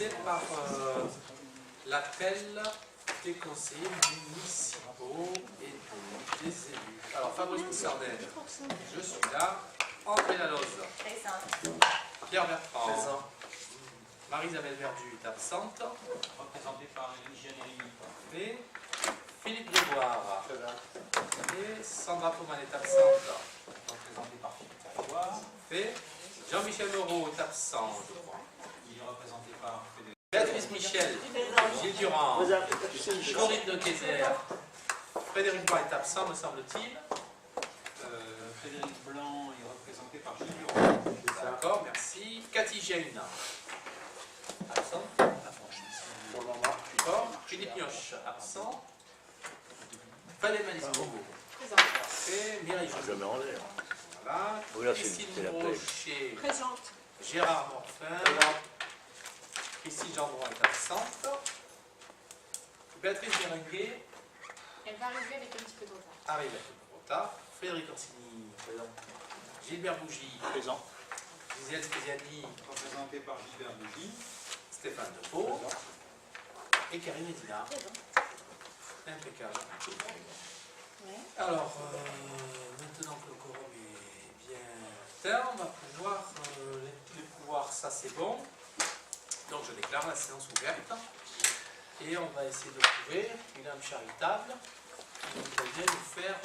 commencer par l'appel des conseillers municipaux et des élus. Alors, Fabrice Poussardel, je suis là. André Laloze. Présent. Pierre Bertrand. Présent. Marie-Isabelle Verdu est absente. Représentée par l'hygiène et et Philippe Grégoire. Présent. Et Sandra Pauman est absente. représentée par Philippe Grégoire. Et Jean-Michel Moreau est absent, je crois. Il est représenté par Frédéric. Béatrice Michel, Gilles Durand, Corinne de Kayser, Frédéric Bois est absent, me semble-t-il. Frédéric Blanc est représenté par Gilles Durand. D'accord, merci. Cathy Gêne, absent. D'accord. Philippe Mioche, absent. Fadel Manisco, présent. Parfait. Mireille Je mets en l'air. voilà. Voilà, Christine c'est la paix. Brochet, Présente. Gérard Morfin. Christine Gendron est absente. Béatrice Berenguer Elle va arriver avec un petit peu de retard. arrive un peu trop tard. Frédéric Orsini, présent. Gilbert Bougie, Présent. Gisèle Spesiani, Représenté par Gilbert Bougie. Stéphane Depeau et Karine Medina. Impeccable. Ouais. Alors, maintenant que le quorum est bien atteint, on va pouvoir les pouvoirs, ça c'est bon. Donc je déclare la séance ouverte et on va essayer de trouver une âme charitable qui voudrait bien nous faire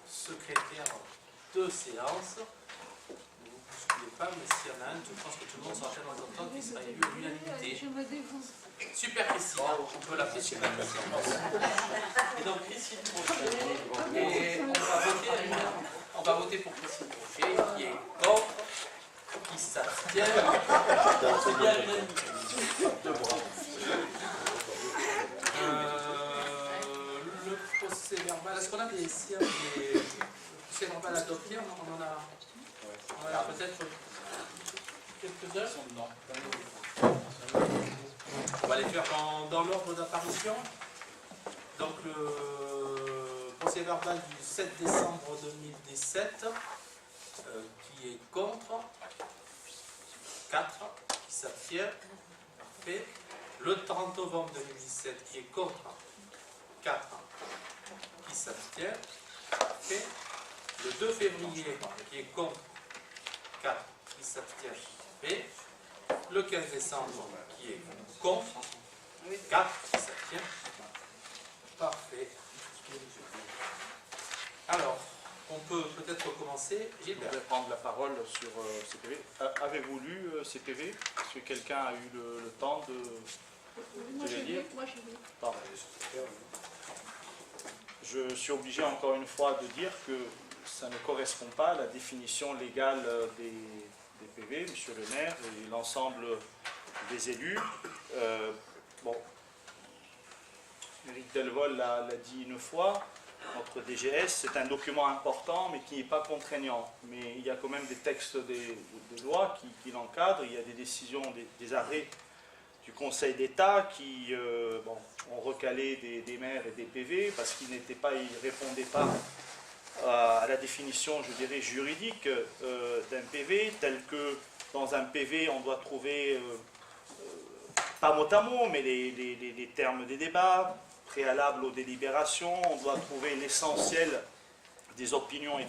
secrétaire de séance. Ne vous bousculez pas, mais s'il y en a un, je pense que tout le monde sera tellement content qu'il sera élu à l'unanimité. Je me défonce. Super Christine, on peut l'appeler Super Christine. Et donc Christine Brochet, et on va voter pour Christine Brochet, qui est contre, qui s'abstient. Le procès verbal, est-ce qu'on a des procès verbal adoptés? On en a peut-être quelques-uns. On va les faire dans l'ordre d'apparition. Donc le procès verbal du 7 décembre 2017, qui est contre, 4, qui s'abstient, parfait. Le 30 novembre 2017, qui est contre, 4, qui s'abstient, parfait. Le 2 février, qui est contre, 4, qui s'abstient, parfait. Le 15 décembre, qui est contre, 4, qui s'abstient, parfait. Alors, on peut peut-être commencer. Gilbert. Je vais prendre la parole sur CPV. Avez-vous lu CPV? Est-ce que quelqu'un a eu le temps de Moi j'ai lire? vu. Moi j'ai vu. Pardon. Je suis obligé encore une fois de dire que ça ne correspond pas à la définition légale des PV, monsieur le maire et l'ensemble des élus. Bon, Éric Delvol l'a dit une fois, notre DGS, c'est un document important mais qui n'est pas contraignant. Mais il y a quand même des textes des lois qui l'encadrent, il y a des décisions, des arrêts du Conseil d'État qui ont recalé des maires et des PV parce qu'ils ne répondaient pas à la définition, je dirais, juridique d'un PV, tel que dans un PV, on doit trouver, pas mot à mot, mais les termes des débats, préalables aux délibérations, on doit trouver l'essentiel des opinions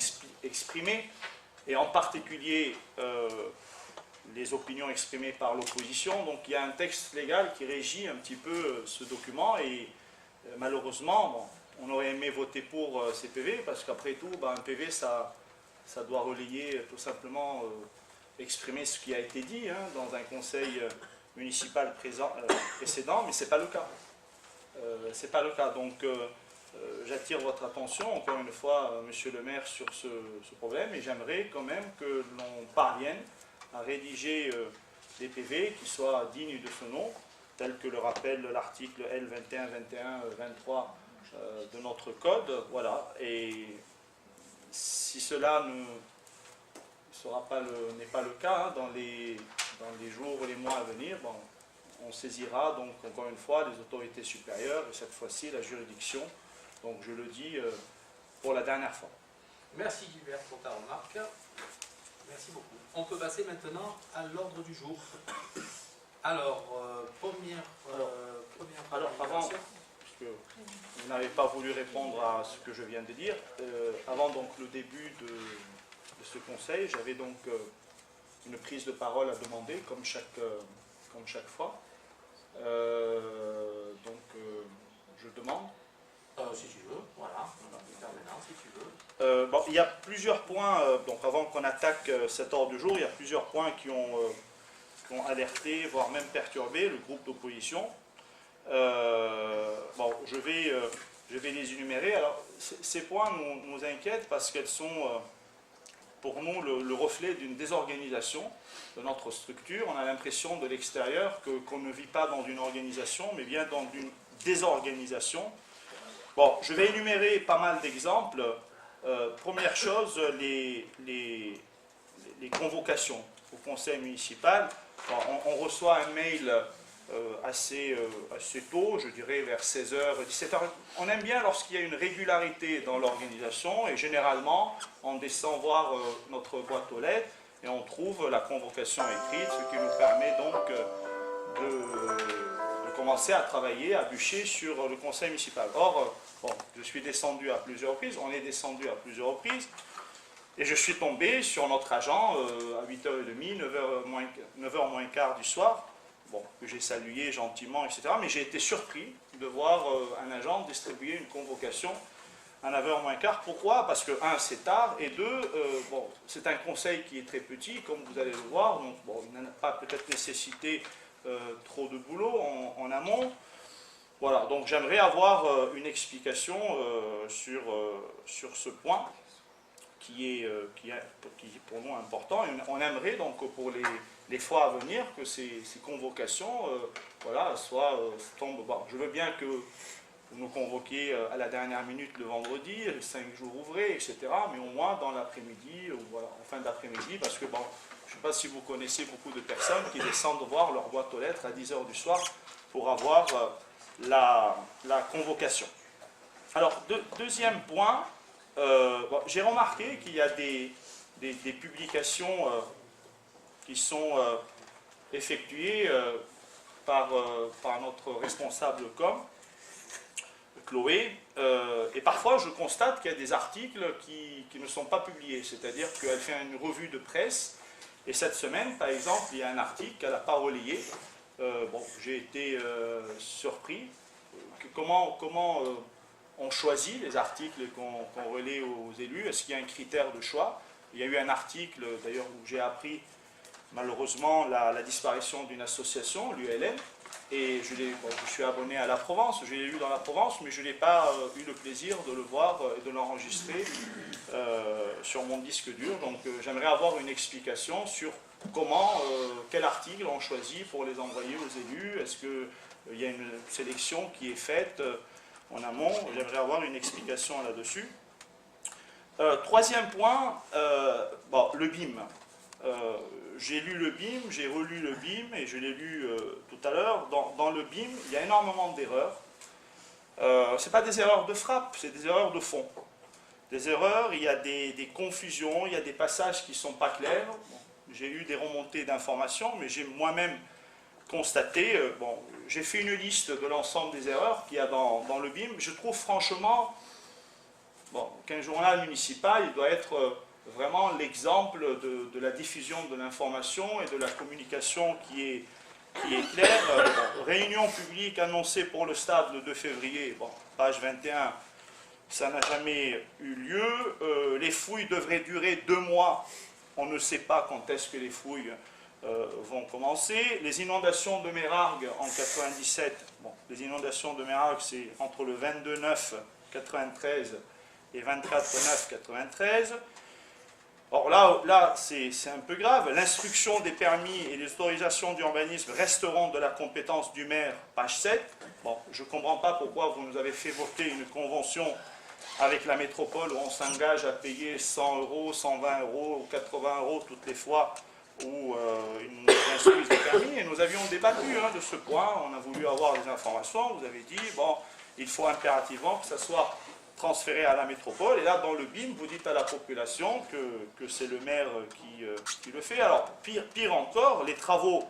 exprimées, et en particulier les opinions exprimées par l'opposition. Donc il y a un texte légal qui régit un petit peu ce document, et malheureusement, on aurait aimé voter pour ces PV, parce qu'après tout, un PV, ça doit relayer tout simplement, exprimer ce qui a été dit dans un conseil municipal précédent, mais ce n'est pas le cas. C'est pas le cas. Donc j'attire votre attention, encore une fois, monsieur le maire, sur ce problème, et j'aimerais quand même que l'on parvienne à rédiger des PV qui soient dignes de ce nom, tel que le rappelle l'article L 21 21 23 de notre code, voilà. Et si cela n'est pas le cas dans les jours ou les mois à venir, on saisira donc encore une fois les autorités supérieures, et cette fois-ci la juridiction. Donc je le dis pour la dernière fois. Merci Gilbert pour ta remarque. Merci beaucoup. On peut passer maintenant à l'ordre du jour. Alors, première Alors, avant, présentation. puisque vous n'avez pas voulu répondre à ce que je viens de dire, avant donc le début de ce conseil, j'avais donc une prise de parole à demander, comme chaque fois. Je demande. Si tu veux, voilà, on va le faire maintenant si tu veux. Bon, il y a plusieurs points, donc avant qu'on attaque cet ordre du jour, il y a plusieurs points qui ont alerté, voire même perturbé le groupe d'opposition. Bon, je vais les énumérer. Alors, ces points nous inquiètent parce qu'elles sont, pour nous, le reflet d'une désorganisation de notre structure. On a l'impression de l'extérieur qu'on ne vit pas dans une organisation, mais bien dans une désorganisation. Bon, je vais énumérer pas mal d'exemples. Première chose, les convocations au conseil municipal. Bon, on reçoit un mail assez tôt, je dirais vers 16h, 17h. On aime bien lorsqu'il y a une régularité dans l'organisation et généralement on descend voir notre boîte aux lettres et on trouve la convocation écrite, ce qui nous permet donc de commencer à travailler, à bûcher sur le conseil municipal. Or, bon, je suis descendu à plusieurs reprises, on est descendu à plusieurs reprises, et je suis tombé sur notre agent à 8h30, 9h moins quart du soir, bon, que j'ai salué gentiment, etc. Mais j'ai été surpris de voir un agent distribuer une convocation à 9h moins quart. Pourquoi? Parce que, un, c'est tard, et deux, bon, c'est un conseil qui est très petit, comme vous allez le voir, donc bon, il n'a pas peut-être nécessité trop de boulot en amont. Voilà, donc j'aimerais avoir une explication sur ce point qui est pour nous important. Et on aimerait donc pour les fois à venir que ces convocations voilà, tombent. Bon, je veux bien que vous nous convoquiez à la dernière minute le vendredi, 5 jours ouvrés, etc. Mais au moins dans l'après-midi, ou voilà, en fin d'après-midi, parce que bon, je ne sais pas si vous connaissez beaucoup de personnes qui descendent voir leur boîte aux lettres à 10h du soir pour avoir la convocation. Alors, deuxième point, bon, j'ai remarqué qu'il y a des publications qui sont effectuées par notre responsable com, Chloé, et parfois je constate qu'il y a des articles qui ne sont pas publiés, c'est-à-dire qu'elle fait une revue de presse, et cette semaine, par exemple, il y a un article qu'elle n'a pas relayé. Bon, j'ai été surpris. Comment on choisit les articles qu'on relaie aux élus? Est-ce qu'il y a un critère de choix? Il y a eu un article, d'ailleurs, où j'ai appris malheureusement la disparition d'une association, l'ULM, et je suis abonné à La Provence, je l'ai lu dans La Provence, mais je n'ai pas eu le plaisir de le voir et de l'enregistrer sur mon disque dur. Donc j'aimerais avoir une explication sur quel article on choisit pour les envoyer aux élus. Est-ce qu'il y a une sélection qui est faite en amont? J'aimerais avoir une explication là-dessus. Troisième point, bon, le BIM. J'ai lu le BIM, j'ai relu le BIM et je l'ai lu tout à l'heure. Dans le BIM, il y a énormément d'erreurs. Ce n'est pas des erreurs de frappe, c'est des erreurs de fond. Des erreurs, il y a des confusions, il y a des passages qui ne sont pas clairs. Bon, j'ai eu des remontées d'informations, mais j'ai moi-même constaté, bon, j'ai fait une liste de l'ensemble des erreurs qu'il y a dans le BIM. Je trouve franchement, bon, qu'un journal municipal, il doit être vraiment l'exemple de la diffusion de l'information et de la communication qui est claire. Bon, réunion publique annoncée pour le stade le 2 février, bon, page 21, ça n'a jamais eu lieu. Les fouilles devraient durer 2 mois. On ne sait pas quand est-ce que les fouilles vont commencer. Les inondations de Mérargues en 97, bon, les inondations de Mérargues, c'est entre le 22/9/93 et 24/9/93. Or là c'est un peu grave. L'instruction des permis et les autorisations d'urbanisme resteront de la compétence du maire, page 7. Bon, je ne comprends pas pourquoi vous nous avez fait voter une convention avec la métropole où on s'engage à payer 100 €, 120 € ou 80 € toutes les fois où ils nous instruisent des permis. Et nous avions débattu de ce point, on a voulu avoir des informations. Vous avez dit, bon, il faut impérativement que ça soit transféré à la métropole, et là dans le BIM vous dites à la population que c'est le maire qui le fait. Alors pire encore, les travaux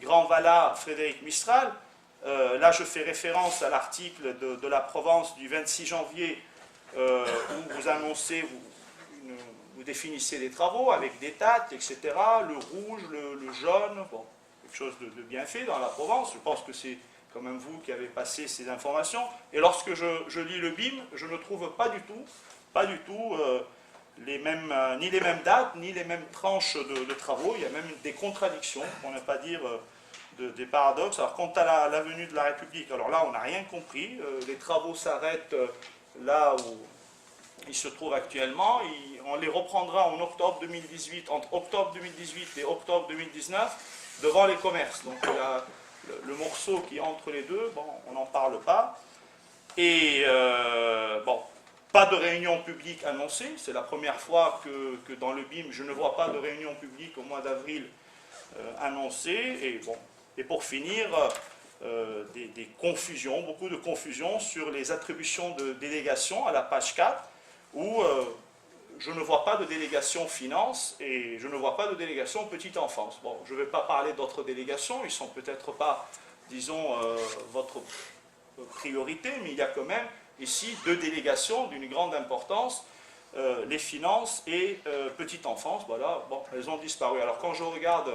Grand Valat, Frédéric Mistral. Là, je fais référence à l'article de la Provence du 26 janvier où vous annoncez, vous définissez les travaux avec des dates, etc. Le rouge, le jaune, bon, quelque chose de bien fait dans la Provence. Je pense que c'est quand même vous qui avez passé ces informations. Et lorsque je lis le BIM, je ne trouve pas du tout ni les mêmes dates, ni les mêmes tranches de travaux. Il y a même des contradictions, pour ne pas dire des paradoxes. Alors quant à l'avenue de la République, alors là on n'a rien compris. Les travaux s'arrêtent là où ils se trouvent actuellement. On les reprendra en octobre 2018, entre octobre 2018 et octobre 2019, devant les commerces. Donc le morceau qui est entre les deux, bon, on n'en parle pas. Et bon, pas de réunion publique annoncée. C'est la première fois que dans le BIM, je ne vois pas de réunion publique au mois d'avril annoncée. Et pour finir, des confusions, beaucoup de confusions sur les attributions de délégation à la page 4, où je ne vois pas de délégation finance et je ne vois pas de délégation petite enfance. Bon, je ne vais pas parler d'autres délégations, ils ne sont peut-être pas, disons, votre priorité, mais il y a quand même ici 2 délégations d'une grande importance, les finances et petite enfance. Voilà, bon, elles ont disparu. Alors quand je regarde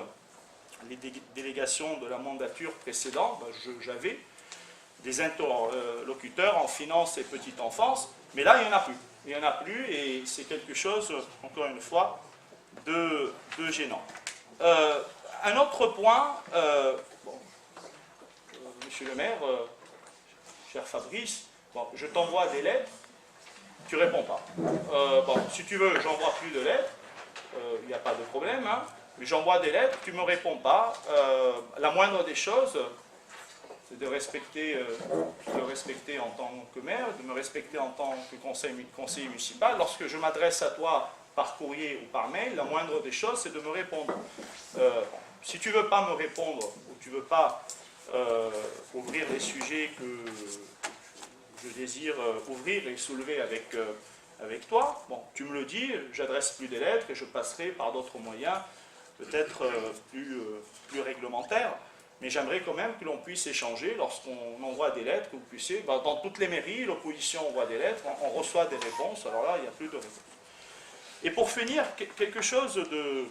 les délégations de la mandature précédente, ben, j'avais des interlocuteurs en finance et petite enfance, mais là il n'y en a plus. Il n'y en a plus et c'est quelque chose, encore une fois, de gênant. Un autre point, bon, monsieur le maire, cher Fabrice, bon, je t'envoie des lettres, tu ne réponds pas. Bon, si tu veux, j'envoie plus de lettres, il n'y a pas de problème, hein, mais j'envoie des lettres, tu ne me réponds pas. La moindre des choses, c'est de respecter en tant que maire, de me respecter en tant que conseiller municipal. Lorsque je m'adresse à toi par courrier ou par mail, la moindre des choses, c'est de me répondre. Si tu ne veux pas me répondre, ou tu ne veux pas ouvrir les sujets que je désire ouvrir et soulever avec toi, bon, tu me le dis, j'adresse plus des lettres et je passerai par d'autres moyens, peut-être plus réglementaires. Mais j'aimerais quand même que l'on puisse échanger lorsqu'on envoie des lettres, que vous puissiez, dans toutes les mairies, l'opposition envoie des lettres, on reçoit des réponses, alors là, il n'y a plus de réponse. Et pour finir, quelque chose je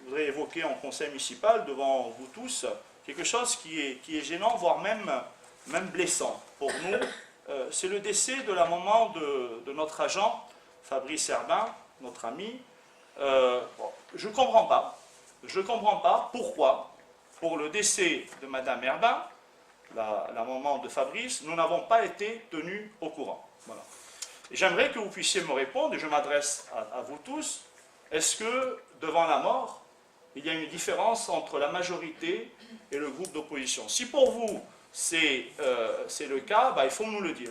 voudrais évoquer en conseil municipal devant vous tous, quelque chose qui est gênant, voire même blessant pour nous, c'est le décès de la maman de notre agent, Fabrice Herbin, notre ami. Bon, je ne comprends pas pourquoi, pour le décès de Madame Herbin, la maman de Fabrice, nous n'avons pas été tenus au courant. Voilà. J'aimerais que vous puissiez me répondre, et je m'adresse à vous tous, est-ce que, devant la mort, il y a une différence entre la majorité et le groupe d'opposition? Si pour vous, c'est le cas, bah, il faut nous le dire.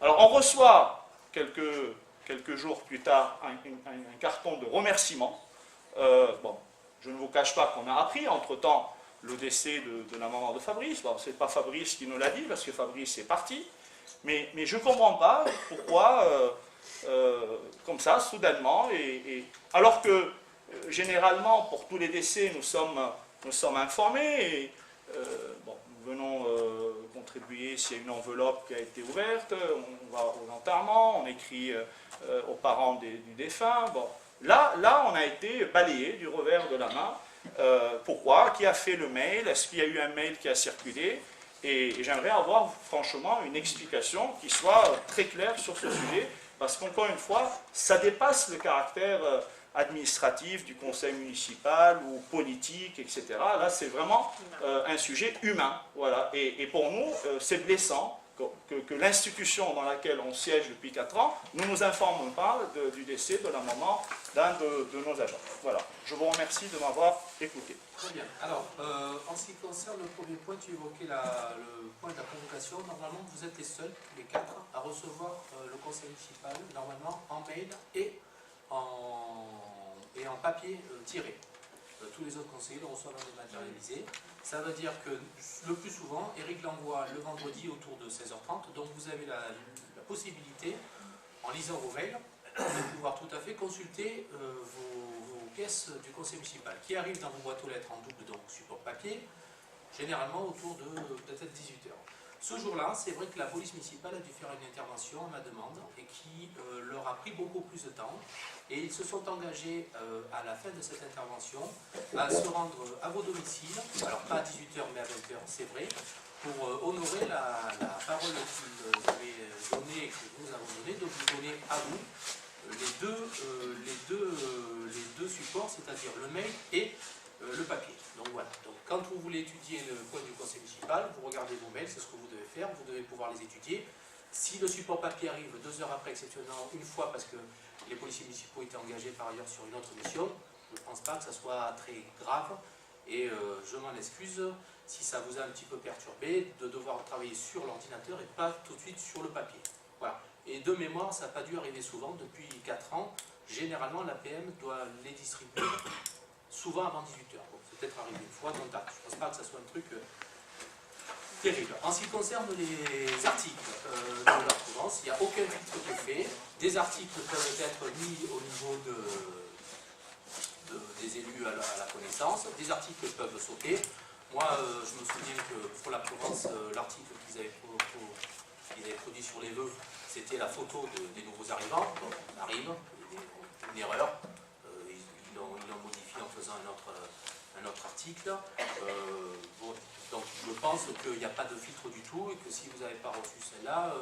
Alors, on reçoit, quelques jours plus tard, un carton de remerciement. Bon, je ne vous cache pas qu'on a appris, entre-temps, le décès de la maman de Fabrice. Bon, ce n'est pas Fabrice qui nous l'a dit, parce que Fabrice est parti. Mais je ne comprends pas pourquoi, comme ça, soudainement, alors que, généralement, pour tous les décès, nous sommes informés, et bon, nous venons contribuer s'il y a une enveloppe qui a été ouverte, on va aux enterrements, on écrit aux parents du défunt. Bon, là, on a été balayé du revers de la main. Pourquoi? Qui a fait le mail? Est-ce qu'il y a eu un mail qui a circulé? Et j'aimerais avoir franchement une explication qui soit très claire sur ce sujet, parce qu'encore une fois, ça dépasse le caractère administratif du conseil municipal ou politique, etc. Là, c'est vraiment un sujet humain. Voilà. Et pour nous, c'est blessant que l'institution dans laquelle on siège depuis 4 ans ne nous informe pas du décès de la maman d'un de nos agents. Voilà. Je vous remercie de m'avoir écouté. Très bien. Alors, en ce qui concerne le premier point, tu évoquais le point de la convocation. Normalement, vous êtes les seuls, les 4, à recevoir le conseil municipal, normalement en mail et en papier tiré. Tous les autres conseillers le reçoivent en dématérialisé. Ça veut dire que le plus souvent, Eric l'envoie le vendredi autour de 16h30. Donc vous avez la possibilité, en lisant vos mails, de pouvoir tout à fait consulter vos pièces du conseil municipal qui arrivent dans vos boîtes aux lettres en double, donc support papier. papier, généralement autour de peut-être 18 h. Ce jour-là, c'est vrai que la police municipale a dû faire une intervention à ma demande et qui leur a pris beaucoup plus de temps. Et ils se sont engagés à la fin de cette intervention à se rendre à vos domiciles, alors pas à 18 h mais à 20 h, c'est vrai, pour honorer la parole qu'ils avaient donnée et que nous avons donnée, de vous donner à vous les deux supports, c'est-à-dire le mail et le papier. Donc voilà. Donc quand vous voulez étudier le point du conseil municipal, vous regardez vos mails, c'est ce que vous devez faire, vous devez pouvoir les étudier. Si le support papier arrive 2 heures après, exceptionnellement une fois parce que les policiers municipaux étaient engagés par ailleurs sur une autre mission, je ne pense pas que ça soit très grave et je m'en excuse si ça vous a un petit peu perturbé de devoir travailler sur l'ordinateur et pas tout de suite sur le papier. Voilà. Et de mémoire, ça n'a pas dû arriver souvent, depuis 4 ans. Généralement, l'APM doit les distribuer souvent avant 18 h. Bon, c'est peut-être arrivé une fois, non tard. Je ne pense pas que ça soit un truc terrible. En ce qui concerne les articles de la Provence, il n'y a aucun filtre qui est fait. Des articles peuvent être mis au niveau des élus à la connaissance. Des articles peuvent sauter. Moi, je me souviens que pour la Provence, l'article qu'ils avaient produit sur les vœux, c'était la photo des nouveaux arrivants. Bon, on arrive, il y a une erreur. Ils l'ont modifié en faisant un autre article. Bon, donc je pense qu'il n'y a pas de filtre du tout et que si vous n'avez pas reçu celle-là,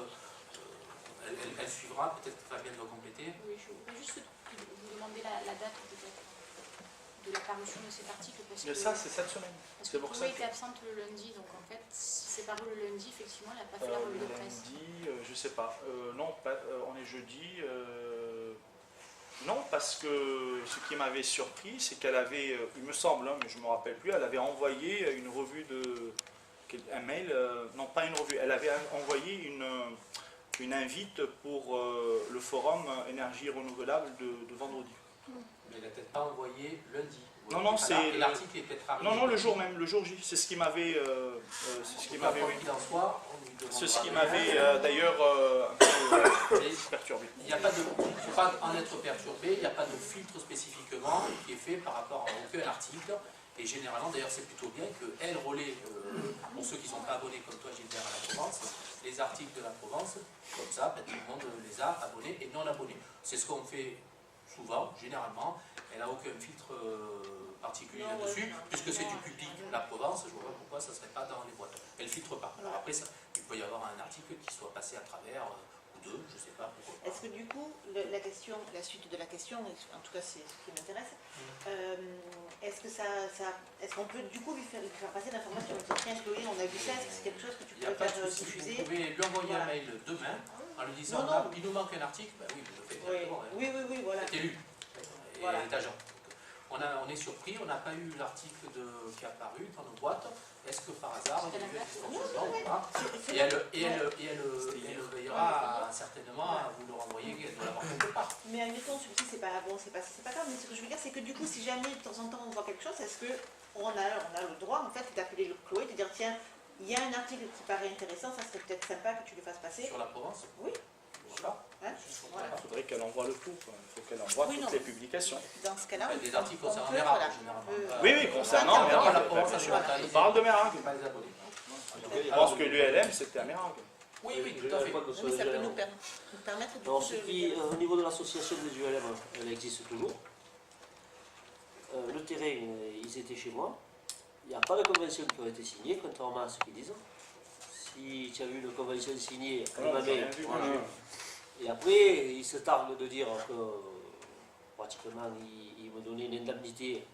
elle suivra. Peut-être que Fabien doit compléter. Oui, je voudrais juste vous demander la date peut-être de la parution de cet article. Parce que ça, c'est cette semaine. Parce que Chloé était absente le lundi, donc en fait, si c'est paru le lundi, effectivement, elle n'a pas fait la revue de presse. Lundi, je sais pas. Non, on est jeudi. Non, parce que ce qui m'avait surpris, c'est qu'elle avait, il me semble, hein, mais je ne me rappelle plus, elle avait envoyé une revue un mail, non pas une revue, elle avait envoyé une invite pour le forum énergie renouvelable de vendredi. Mais elle n'a peut-être pas envoyé lundi. Non, c'est... Et l'article est peut-être arrivé. Non, le jour même, le jour J, c'est ce qui m'avait... C'est ce qui m'avait d'ailleurs perturbé. Il n'y a pas de... Il ne faut pas en être perturbé, il n'y a pas de filtre spécifiquement qui est fait par rapport à aucun article. Et généralement, d'ailleurs, c'est plutôt bien qu'elle relaie, pour ceux qui ne sont pas abonnés comme toi, Gilbert, à la Provence, les articles de la Provence, comme ça, tout le monde les a abonnés et non abonnés. C'est ce qu'on fait souvent, généralement. Elle n'a aucun filtre particulier là-dessus, puisque c'est du public. La Provence, je ne vois pas pourquoi ça ne serait pas dans les boîtes. Elle ne filtre pas. Alors après, il peut y avoir un article qui soit passé à travers, ou deux, je ne sais pas. Est-ce que du coup, la suite de la question, en tout cas c'est ce qui m'intéresse, est-ce qu'on peut du coup lui faire passer l'information? Tiens Chloé, on a vu ça, est-ce que c'est quelque chose que tu pourrais faire diffuser? Vous pouvez lui envoyer un mail demain en lui disant il nous manque un article, ben oui, vous le faites directement. Oui, voilà. C'est élu. Et elle est agent. On est surpris, on n'a pas eu l'article qui est apparu dans nos boîtes. Est-ce que par hasard, il y a eu un dysfonctionnement ou pas? Et elle veillera certainement à vous le renvoyer, elle doit l'avoir quelque part. Mais admettons, celui-ci, c'est pas grave, mais ce que je veux dire, c'est que du coup, si jamais de temps en temps on voit quelque chose, est-ce qu'on a le droit en fait d'appeler le Chloé, de dire tiens, il y a un article qui paraît intéressant, ça serait peut-être sympa que tu le fasses passer. Sur la Provence? Oui. Voilà. Il faudrait qu'elle envoie le tout. Il faut qu'elle envoie toutes les publications. Dans ce cas-là, des articles concernant Mérard, généralement. Oui, concernant Mérard. On parle de Mérard. Je pense que l'ULM, c'était à Mérard. Oui, tout à fait. mais ça peut nous permettre de... Alors, au niveau de l'association des ULM, elle existe toujours. Le terrain, ils étaient chez moi. Il n'y a pas de convention qui a été signée, contrairement à ce qu'ils disent. Si tu as eu une convention signée, elle m'avait... Et après, ils se targuent de dire que pratiquement, ils me donnaient une indemnité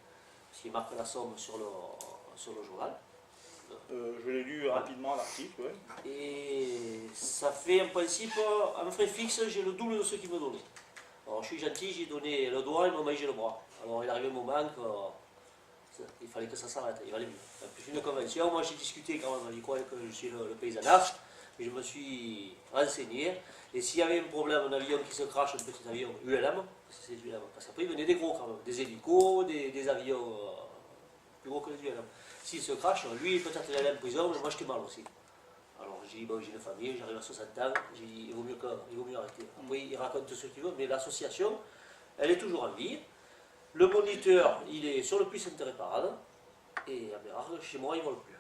s'ils marquent la somme sur le journal. Je l'ai lu rapidement l'article, oui. Et ça fait en principe, en frais fixe, j'ai le double de ce qu'ils me donnaient. Alors je suis gentil, j'ai donné le doigt, ils m'ont mangé le bras. Alors il est arrivé un moment il fallait que ça s'arrête, il valait mieux. En plus une convention, moi j'ai discuté quand même, ils croyaient que je suis le paysanage, mais je me suis renseigné. Et s'il y avait un problème, un avion qui se crache, un petit avion ULM, c'est ULM, parce qu'après il venait des gros quand même, des hélicos, des avions plus gros que les ULM. S'il se crache, lui peut-être il allait en prison, mais moi j'étais mal aussi. Alors j'ai dit, bon j'ai une famille, j'arrive à 60 ans, j'ai dit il vaut mieux arrêter. Après il raconte ce qu'il veut, mais l'association, elle est toujours en vie. Le moniteur, il est sur le puits Sainte-Réparade, Et à Bérard, chez moi, ils ne volent plus.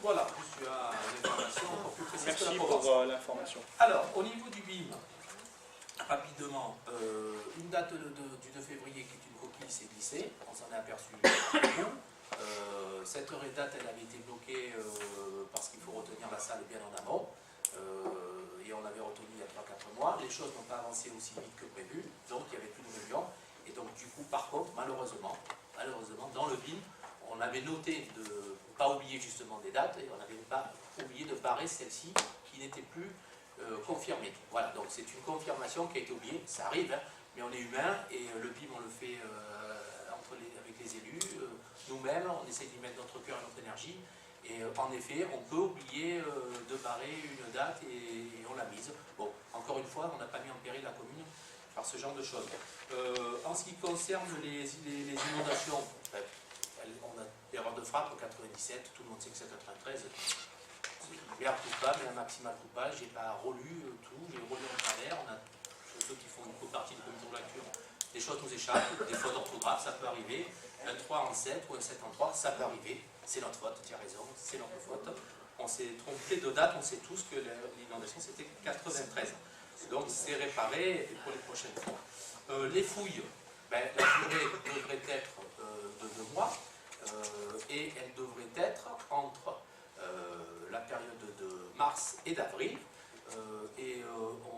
Voilà, en plus tu as l'information encore plus précise que Merci la pour Provence. l'information. Alors, au niveau du BIM, rapidement, une date du 2 février qui est une coquille s'est glissée, on s'en est aperçu beaucoup. Cette heure et date, elle avait été bloquée parce qu'il faut retenir la salle bien en amont. Et on l'avait retenu il y a 3-4 mois. Les choses n'ont pas avancé aussi vite que prévu, donc il n'y avait plus de réunion. Et donc du coup, par contre, malheureusement, dans le BIM, on avait noté de ne pas oublier justement des dates, et on n'avait pas oublié de barrer celle-ci qui n'était plus confirmée. Voilà, donc c'est une confirmation qui a été oubliée, ça arrive, hein, mais on est humain, et le BIM on le fait avec les élus, nous-mêmes, on essaie d'y mettre notre cœur et notre énergie, et en effet, on peut oublier de barrer une date et on l'a mise. Bon, encore une fois, on n'a pas mis en péril la commune par ce genre de choses. En ce qui concerne les inondations, on a l'erreur de frappe en 97, tout le monde sait que c'est 93. C'est une merde coupable et un maximal coupable. J'ai pas relu tout, j'ai relu en travers. On a ceux qui font une partie du comité de lecture. Des choses nous échappent, des fautes d'orthographe, ça peut arriver. Un 3 en 7 ou un 7 en 3, ça peut arriver. C'est notre faute, tu as raison, c'est notre faute. On s'est trompé de date, on sait tous que l'inondation c'était 93. Donc c'est réparé pour les prochaines fois. Les fouilles, ben, la durée devrait être de 2 mois et elle devrait être entre la période de mars et d'avril.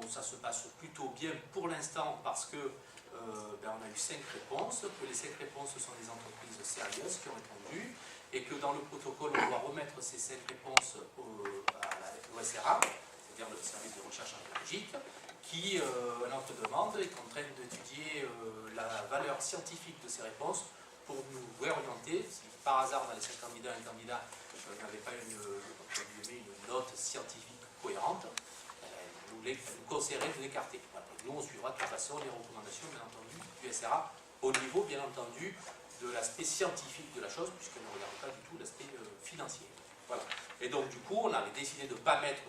Ça se passe plutôt bien pour l'instant parce que on a eu 5 réponses, que les 5 réponses sont des entreprises sérieuses qui ont répondu et que dans le protocole on doit remettre ces 5 réponses à l'OSRA, c'est-à-dire le service de recherche archéologique, qui, à notre demande, est en train d'étudier la valeur scientifique de ces réponses pour nous réorienter. Si par hasard dans les 5 candidats, un candidat n'avait pas une note scientifique cohérente, nous conseillerait de l'écarter. Voilà. Nous, on suivra de toute façon les recommandations, bien entendu, du SRA, au niveau, bien entendu, de l'aspect scientifique de la chose, puisqu'elle ne regarde pas du tout l'aspect financier. Voilà. Et donc, du coup, on avait décidé de ne pas mettre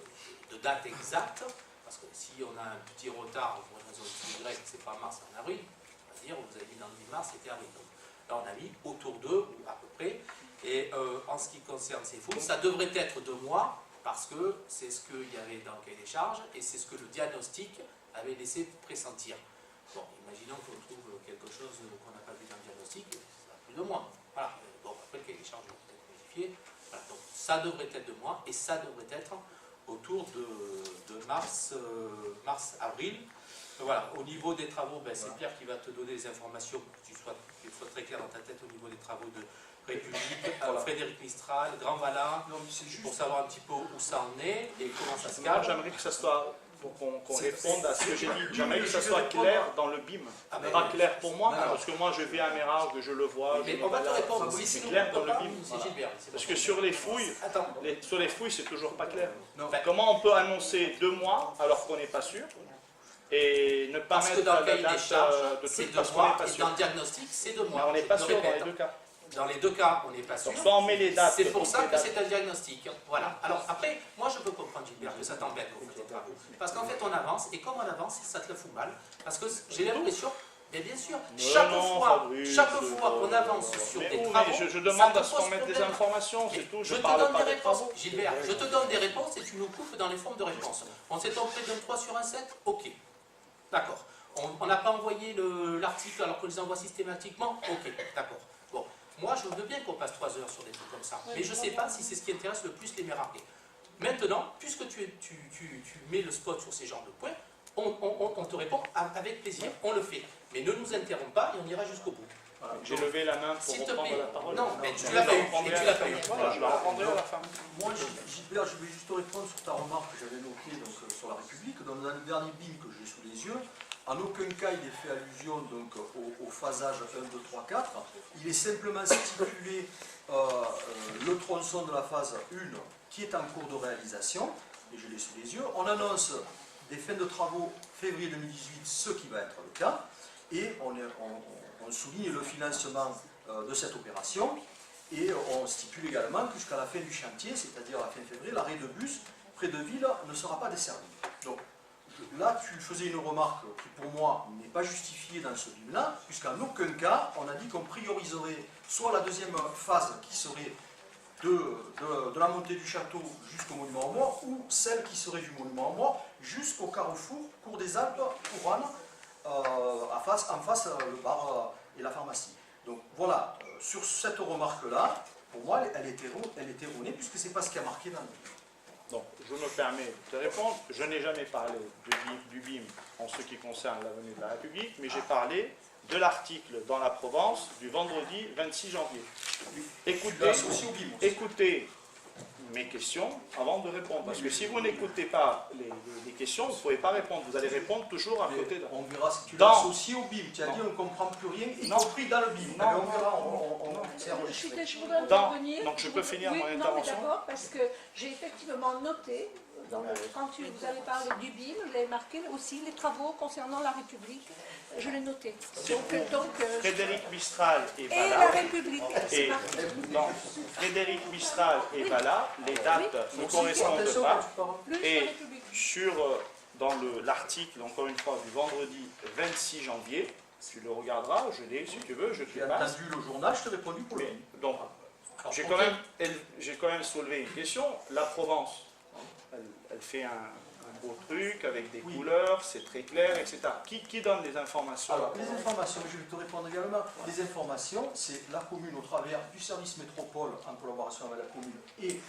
de date exacte, parce que si on a un petit retard pour une raison Y, c'est pas mars, c'est en avril, on va dire, vous avez dit dans le mi-mars, c'était avril. Donc, là, on a mis autour d'eux, ou à peu près. Et en ce qui concerne ces fouilles, ça devrait être 2 mois, parce que c'est ce qu'il y avait dans le cahier des charges, et c'est ce que le diagnostic avait laissé pressentir. Bon, imaginons qu'on trouve quelque chose qu'on n'a pas vu dans le diagnostic, ça a plus de mois. Voilà. Bon, après le cahier des charges est peut-être modifié. Voilà. Donc, ça devrait être 2 mois, et ça devrait être autour de mars-avril. Voilà, au niveau des travaux, ben, c'est Pierre qui va te donner les informations pour que tu sois très clair dans ta tête au niveau des travaux de République, Frédéric Mistral, Grand Valin, pour savoir un petit peu où ça en est et comment ça se calme. J'aimerais que ça soit, pour qu'on réponde à ce que j'ai dit, j'aimerais que ça soit clair dans le BIM. Pas clair pour moi, parce que moi je vais à Mérard, je le vois. Mais on va te répondre, si c'est clair dans le BIM. C'est Gilbert. Parce que sur les fouilles, c'est toujours pas clair. Non. Comment on peut annoncer 2 mois alors qu'on n'est pas sûr et ne pas Parce que mettre dans le la cahier des date charges, de c'est truc 2 parce qu'on n'est mois, pas et sûr. dans le diagnostic, c'est 2 Mais mois. on n'est pas Je sûr dans les répète. 2 cas. Dans les 2 cas, on n'est pas sûr. Donc soit on met les dates. C'est pour ça les que dates. c'est un diagnostic. Voilà. Alors après, moi je peux comprendre Gilbert que ça t'embête au fait des travaux. Parce qu'en fait on avance, et comme on avance, ça te le fout mal. Parce que j'ai l'impression, mais bien sûr, chaque fois qu'on avance sur des travaux, je demande à ce qu'on mette des informations, c'est tout. Je te parle donne pas des des réponses, travaux. Gilbert, je te donne des réponses et tu nous coupes dans les formes de réponses. On s'est trompé d'un 3 sur un 7. Ok. D'accord. On n'a pas envoyé l'article alors qu'on les envoie systématiquement. Ok, d'accord. Bon, moi je veux bien qu'on passe 3 heures sur des trucs comme ça, mais je ne sais pas si c'est ce qui intéresse le plus les mérargués. Maintenant, puisque tu mets le spot sur ces genres de points, on te répond avec plaisir, on le fait. Mais ne nous interromps pas et on ira jusqu'au bout. Voilà. J'ai levé la main pour S'il te reprendre plaît. la parole. Non, mais tu ne l'as pas eu. Et tu l'as pas eu. Voilà, je la reprendrai à la fin. Moi, Gilbert, je vais juste répondre sur ta remarque que j'avais notée donc, sur la République. Dans le dernier BIM que j'ai sous les yeux, en aucun cas il est fait allusion donc, au phasage 1, 2, 3, 4. Il est simplement stipulé le tronçon de la phase 1 qui est en cours de réalisation, et je l'ai sous les yeux. On annonce des fins de travaux février 2018, ce qui va être le cas, et on souligne le financement de cette opération, et on stipule également que jusqu'à la fin du chantier, c'est-à-dire à la fin février, l'arrêt de bus près de Ville ne sera pas desservi. Donc, là, tu faisais une remarque qui, pour moi, n'est pas justifiée dans ce BIM-là, puisqu'en aucun cas, on a dit qu'on prioriserait soit la deuxième phase qui serait de la montée du château jusqu'au monument aux morts, ou celle qui serait du monument aux morts jusqu'au carrefour Cour des Alpes, Couronne, en face le bar et la pharmacie. Donc voilà, sur cette remarque-là, pour moi, elle est erronée, puisque ce n'est pas ce qui a marqué dans le BIM. Donc, je me permets de te répondre. Je n'ai jamais parlé du BIM en ce qui concerne l'avenue de la République, mais j'ai parlé de l'article dans la Provence du vendredi 26 janvier. Écoutez mes questions avant de répondre. Parce que si vous n'écoutez pas les questions, vous ne pouvez pas répondre. Vous allez répondre toujours à côté de... On verra si tu l'associes au BIM. Tu as dit on ne comprend plus rien, y compris dans le BIM. Non, on verra, c'est enregistré. Je voudrais intervenir. Donc je peux finir Oui, mon non, intervention. mais d'abord, parce que j'ai effectivement noté, quand vous avez parlé du BIM, vous avez marqué aussi les travaux concernant la République. Je l'ai noté. Frédéric Mistral et Et Bala. la République. Et non, Frédéric Mistral et Bala, les dates ne correspondent pas. Plus Et la République. dans l'article, encore une fois, du vendredi 26 janvier, tu le regarderas, je l'ai, si tu veux, je te J'ai le passe. entendu le journal, je t'ai répondu pour le BIM. Donc, j'ai quand même soulevé une question. La Provence, elle fait un beau truc avec des couleurs, c'est très clair, etc. Qui donne les informations? Alors, les informations, je vais te répondre également. Les informations, c'est la commune au travers du service métropole en collaboration avec la commune et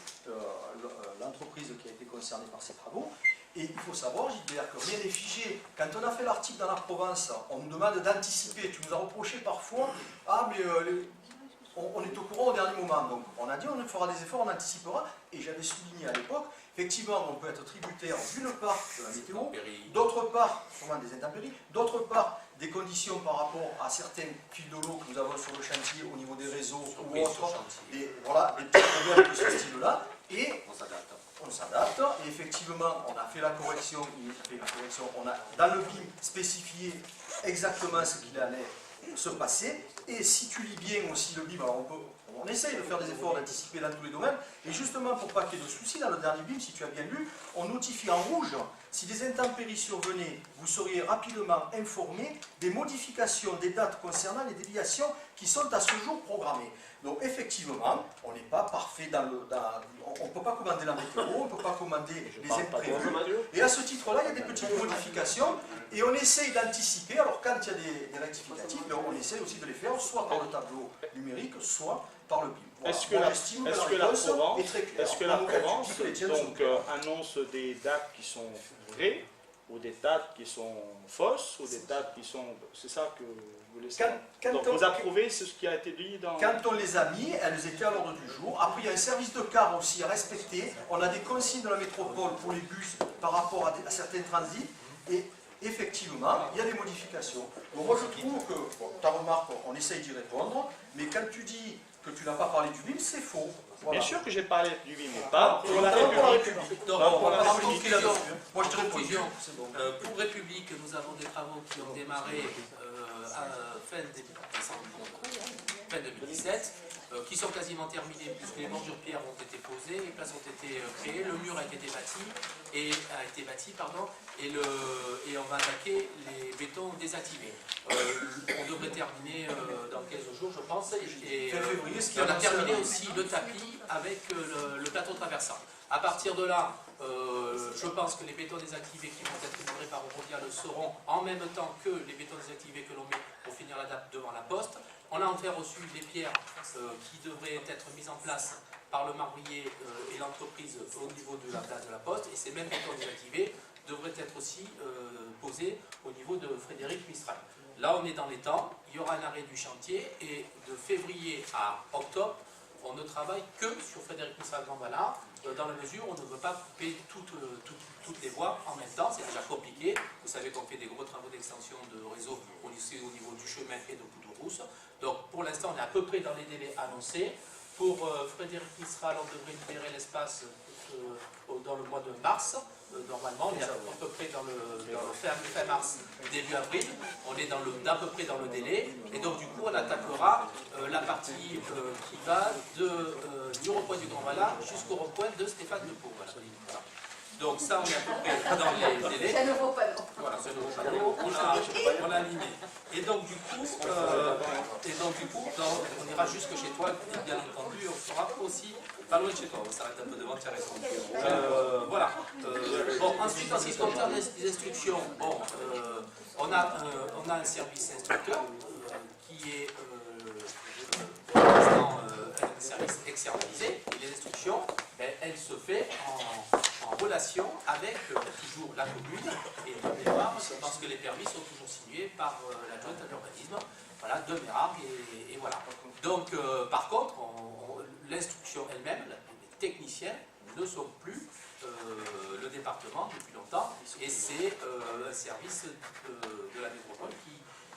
l'entreprise qui a été concernée par ces travaux. Et il faut savoir, Gilbert, que rien n'est figé. Quand on a fait l'article dans la Provence, on nous demande d'anticiper. Tu nous as reproché parfois, ah mais on est au courant au dernier moment. Donc on a dit on fera des efforts, on anticipera. Et j'avais souligné à l'époque, effectivement, on peut être tributaire d'une part de la météo, d'autre part, sûrement des intempéries, d'autre part des conditions par rapport à certains fils de l'eau que nous avons sur le chantier au niveau des réseaux ou autres. Et voilà, des petits problèmes de ce style-là. Et on s'adapte, et effectivement, on a fait la correction, on a dans le BIM spécifié exactement ce qu'il allait se passer, et si tu lis bien aussi le BIM, alors on essaye de faire des efforts d'anticiper dans tous les domaines, et justement pour pas qu'il y ait de soucis, dans le dernier BIM, si tu as bien lu, on notifie en rouge, si des intempéries survenaient, vous seriez rapidement informés des modifications des dates concernant les déviations qui sont à ce jour programmées. Donc effectivement, on n'est pas parfait on ne peut pas commander la météo, on ne peut pas commander les imprévus. Et à ce titre-là, il y a des petites modifications et on essaye d'anticiper. Alors quand il y a des rectificatifs, on essaye aussi de les faire soit par le tableau numérique, soit par le BIM. Voilà. Est-ce que la Provence annonce des dates qui sont vraies ou des dates qui sont fausses ou des dates qui sont... C'est ça que vous voulez savoir. Donc vous approuvez ce qui a été dit dans... Quand on les a mis, elles étaient à l'ordre du jour. Après, il y a un service de car aussi à respecter. On a des consignes de la métropole pour les bus par rapport à certains transits. Et effectivement, il y a des modifications. Donc moi, je trouve que, ta remarque, on essaye d'y répondre. Mais quand tu dis que tu n'as pas parlé du BIM, c'est faux. Voilà. Bien sûr que j'ai parlé du BIM, mais pas pour la République. Donc, Moi, je te réponds. Pour République, nous avons des travaux qui ont démarré à fin 2017, qui sont quasiment terminés puisque les bordures pierres ont été posées, les places ont été créées, le mur a été bâti, et on va attaquer les bétons désactivés. On devrait terminer dans 15 jours, je pense, et on a terminé aussi le tapis avec le plateau traversant. À partir de là, je pense que les bétons désactivés qui vont être livrés par Eurodia le seront en même temps que les bétons désactivés que l'on met pour finir la date devant la poste. On a enfin reçu les pierres qui devraient être mises en place par le marbrier et l'entreprise au niveau de la place de la poste, et ces mêmes bétons désactivés devraient être aussi posés au niveau de Frédéric Mistral. Là, on est dans les temps, il y aura un arrêt du chantier, et de février à octobre, on ne travaille que sur Frédéric Mistral Gambala, dans la mesure où on ne veut pas couper toutes les voies en même temps, c'est déjà compliqué. Vous savez qu'on fait des gros travaux d'extension de réseau au niveau du chemin et de Poudre-Rousse. Donc pour l'instant, on est à peu près dans les délais annoncés. Pour Frédéric Mistral, on devrait libérer l'espace dans le mois de mars. Normalement, on est à peu près dans le fin mars, début avril. On est d'à peu près dans le délai. Et donc du coup, on attaquera la partie qui va du rond-point du Grand Vala jusqu'au rond-point de Stéphane de Pau. Voilà. Donc ça, on est à peu près dans les délais. Ça ne vaut pas non. Voilà, c'est le panneau, on l'a animé. Et donc du coup, on ira jusque chez toi, et bien entendu, on sera aussi pas loin de chez toi, on s'arrête un peu devant, tu as raison. Voilà. Bon, ensuite, en ce qui concerne les instructions, bon, on a un service instructeur qui est pour l'instant un service externalisé, et les instructions, elles se fait en relation avec toujours la commune et de mémoire, parce que les permis sont toujours signés par l'adjointe à l'urbanisme, voilà, de Mérargues, et voilà. Donc, par contre, l'instruction elle-même, les techniciens ne sont plus le département depuis longtemps, et c'est un service de la métropole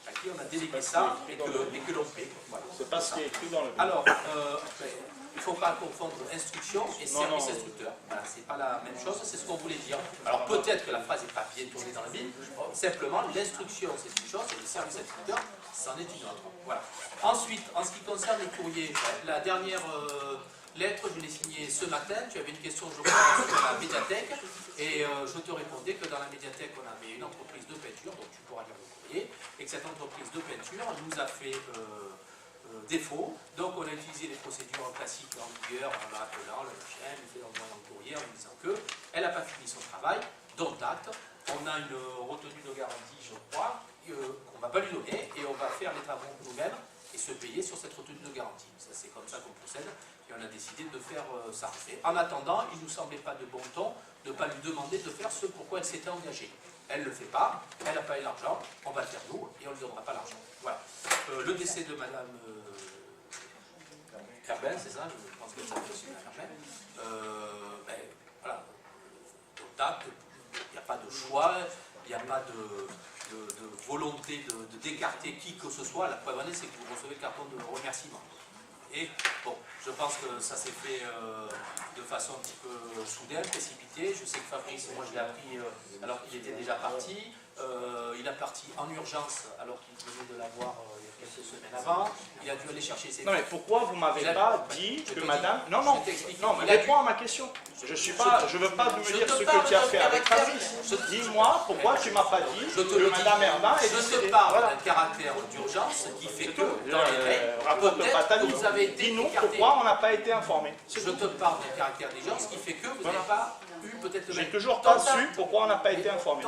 à qui on a délégué ça et que l'on paie. Voilà. C'est pas ce qui est écrit dans le bill. Alors, il ne faut pas confondre instruction et service instructeur. Voilà, c'est pas la même chose, c'est ce qu'on voulait dire. Alors peut-être que la phrase n'est pas bien tournée dans la Bible, simplement l'instruction c'est une chose et le service instructeur c'en est une autre. Voilà. Ensuite, en ce qui concerne les courriers, la dernière lettre, je l'ai signée ce matin, tu avais une question je crois sur la médiathèque, et je te répondais que dans la médiathèque on avait une entreprise de peinture, donc tu pourras lire le courrier, et que cette entreprise de peinture nous a fait défaut, donc on a utilisé les procédures classiques en vigueur en l'appelant, le chien, lui fait envoyer un courrier en lui disant qu'elle n'a pas fini son travail, dont acte, on a une retenue de garantie, je crois, qu'on ne va pas lui donner, et on va faire les travaux nous-mêmes et se payer sur cette retenue de garantie. C'est comme ça qu'on procède, et on a décidé de faire ça. Et en attendant, il ne nous semblait pas de bon ton de ne pas lui demander de faire ce pourquoi elle s'était engagée. Elle ne le fait pas, elle n'a pas eu l'argent, on va le faire nous, et on ne lui donnera pas l'argent. Voilà. Le décès de Madame Herbin, c'est ça, je pense que ça s'appelle aussi Madame Herbin. Voilà. Il n'y a pas de choix, il n'y a pas de volonté d'écarter qui que ce soit. La preuve en est, c'est que vous recevez le carton de remerciement. Et bon, je pense que ça s'est fait de façon un petit peu soudaine, précipitée. Je sais que Fabrice, moi je l'ai appris alors qu'il était déjà parti. Il est parti en urgence alors qu'il venait de l'avoir il y a quelques semaines avant. Il a dû aller chercher ses... Non mais pourquoi vous m'avez pas dit que madame... Non, mais Il réponds à ma question. Je ne veux pas me dire ce que tu as fait avec Fabrice. Dis-moi pourquoi tu ne m'as pas dit que madame Herbin est décédée. Je te parle d'un caractère d'urgence qui fait que, dans les faits, raconte pas ta vie. vous avez été Dis-nous écarté. pourquoi on n'a pas été informé. Je te parle d'un caractère d'urgence qui fait que vous n'avez pas eu peut-être le J'ai même... toujours pas su pourquoi on n'a pas été informé.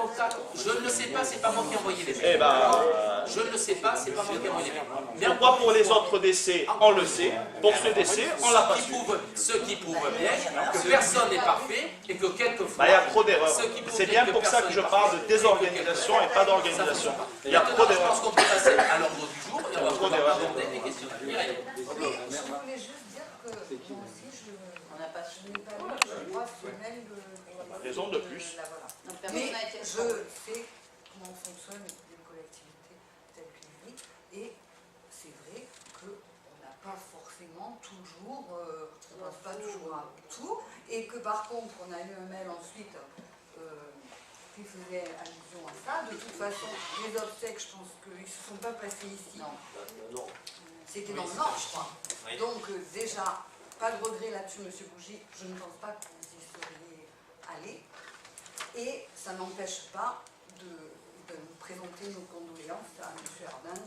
Je ne le sais pas, c'est pas moi qui ai envoyé les Eh mails. ben, Je ne le sais pas, c'est pas moi qui ai envoyé les mails. Mais pourquoi pour les autres décès, on le sait, pour ce décès, on l'a pas su. Ce qui prouve bien que personne n'est parfait et que quelquefois... Il y a trop d'erreurs. C'est bien pour ça que je parle de désorganisation et pas d'organisation. Il y a trop Je d'erreurs. pense qu'on peut passer à l'ordre du jour et on va pouvoir aborder les questions. Mireille. Je voulais juste dire que moi aussi, je n'ai pas lu, je crois, ce mail de... Raison de plus. Mais je sais comment fonctionne une collectivité telle qu'une ville, et c'est vrai qu'on n'a pas forcément toujours, on ne pense pas toujours à tout, et que par contre, on a eu un mail ensuite qui faisait allusion à ça. De toute façon, les obsèques, je pense qu'ils ne se sont pas passés ici. Non. C'était dans le Nord, je crois. Donc déjà, pas de regret là-dessus, Monsieur Bougie. Je ne pense pas que vous y seriez allé. Et ça n'empêche pas de nous présenter nos condoléances à Monsieur Herbin,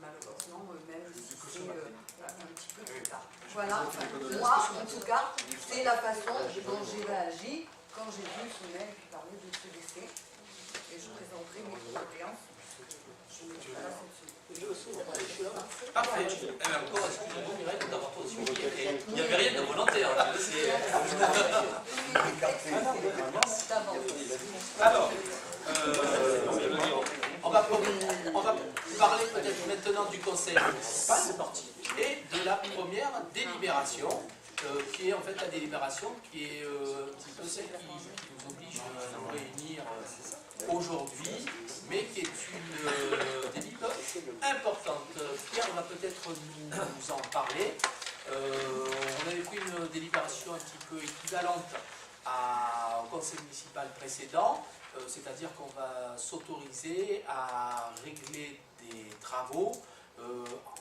malheureusement, même si c'est un petit peu plus tard. Voilà, moi, en tout cas, c'est la façon dont j'ai réagi quand j'ai vu ce mail qui parlait de ce décès. Et je présenterai mes condoléances. Je ne suis pas là là-dessus. Parfait. Encore, excusez-moi, Mireille, d'avoir pas aussi oublié. Il n'y avait rien de volontaire. Alors, on va parler peut-être maintenant du conseil municipal et de la première délibération, qui est en fait la délibération qui est un petit peu celle qui nous oblige à nous réunir aujourd'hui, mais qui est une délibération importante. Pierre va peut-être nous en parler. On avait pris une délibération un petit peu équivalente au conseil municipal précédent, c'est-à-dire qu'on va s'autoriser à régler des travaux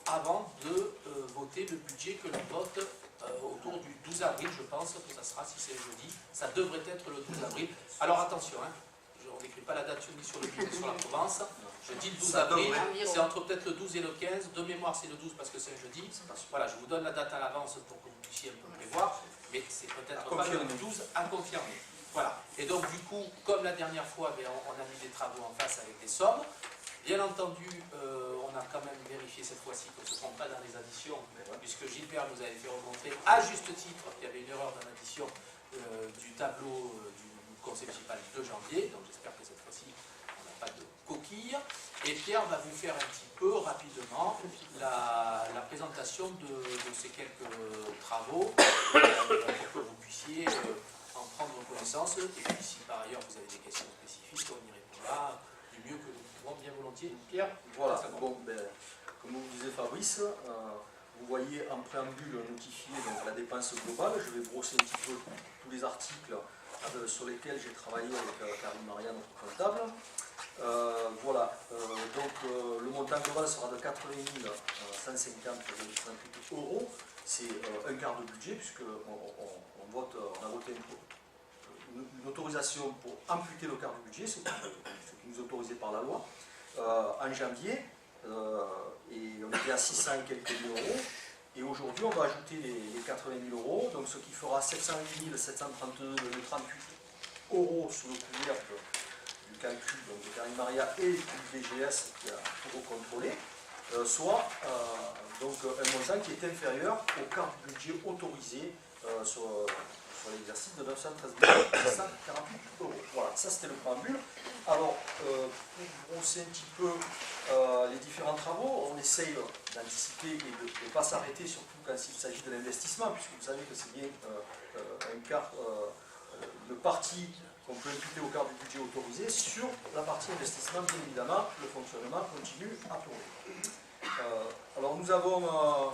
avant de voter le budget que l'on vote autour du 12 avril, je pense. l'avance que ça sera, si c'est jeudi. Ça devrait être le 12 avril. Alors attention, hein, on n'écrit pas la date ni sur le guide ni sur la Provence. Je dis le 12 avril, c'est entre peut-être le 12 et le 15. De mémoire, c'est le 12 parce que c'est un jeudi. Voilà, je vous donne la date à l'avance pour que vous puissiez un peu prévoir, mais c'est peut-être pas le 12 à confirmer. Voilà. Et donc, du coup, comme la dernière fois, on a mis des travaux en face avec des sommes. Bien entendu, on a quand même vérifié cette fois-ci qu'on ne se trompe pas dans les additions, puisque Gilbert nous avait fait remontrer, à juste titre, qu'il y avait une erreur dans l'addition du tableau du conseil municipal de janvier. Donc, j'espère que cette fois-ci, on n'a pas de coquille. Et Pierre va vous faire un petit peu rapidement la présentation de ces quelques travaux pour que vous puissiez en prendre connaissance. Et puis, si par ailleurs vous avez des questions spécifiques, on y répondra du mieux que nous pouvons, bien volontiers. Pierre, voilà. Bon, comme vous disait Fabrice, vous voyez en préambule notifié donc, la dépense globale. Je vais brosser un petit peu tous les articles sur lesquels j'ai travaillé avec Karine Maria, notre comptable. Voilà, donc le montant global sera de 80 150,38 €. C'est un quart de budget, puisqu'on a voté une autorisation pour amputer le quart du budget, ce qui nous est autorisé par la loi, en janvier, et on était à 600 et quelques mille €. Et aujourd'hui, on va ajouter les 80 000 €, donc ce qui fera 708 732,38 € sous le couvert du calcul donc, de Karine Maria et du DGS qui a tout recontrôlé, soit donc un montant qui est inférieur au quart du budget autorisé sur l'exercice de 913 148 €. Voilà, ça c'était le préambule. Alors, pour brosser un petit peu les différents travaux, on essaye d'anticiper et de ne pas s'arrêter, surtout quand il s'agit de l'investissement, puisque vous savez que c'est bien un quart de partie qu'on peut imputer au quart du budget autorisé. Sur la partie investissement, bien évidemment, le fonctionnement continue à tourner. Alors nous avons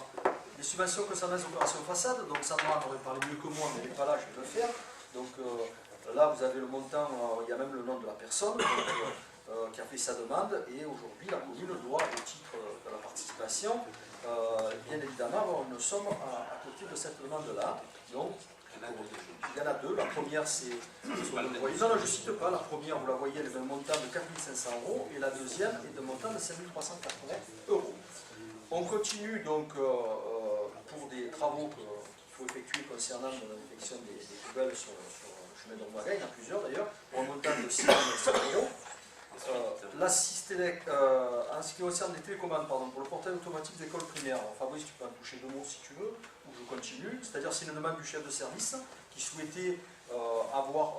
des subventions concernant les opérations façade, donc Sandra en aurait parlé mieux que moi, mais elle n'est pas là, je vais le faire. Donc là, vous avez le montant, il y a même le nom de la personne qui a fait sa demande, et aujourd'hui, la commune doit, au titre de la participation, bien évidemment, avoir une somme à côté de cette demande-là. Donc, il y en a deux. La première, c'est... Non, je ne cite pas. La première, vous la voyez, elle est d'un montant de 4 500 €, et la deuxième est d'un montant de 5 380 €. On continue donc pour des travaux qu'il faut effectuer concernant l'infection des poubelles sur le chemin d'Ormaga, il y en a plusieurs d'ailleurs, pour un montant de 6 500 €. La Systélec, en ce qui concerne les télécommandes, pour le portail automatique d'école primaire, Fabrice, tu peux en toucher 2 mots si tu veux, ou je continue. C'est-à-dire c'est une demande du chef de service qui souhaitait avoir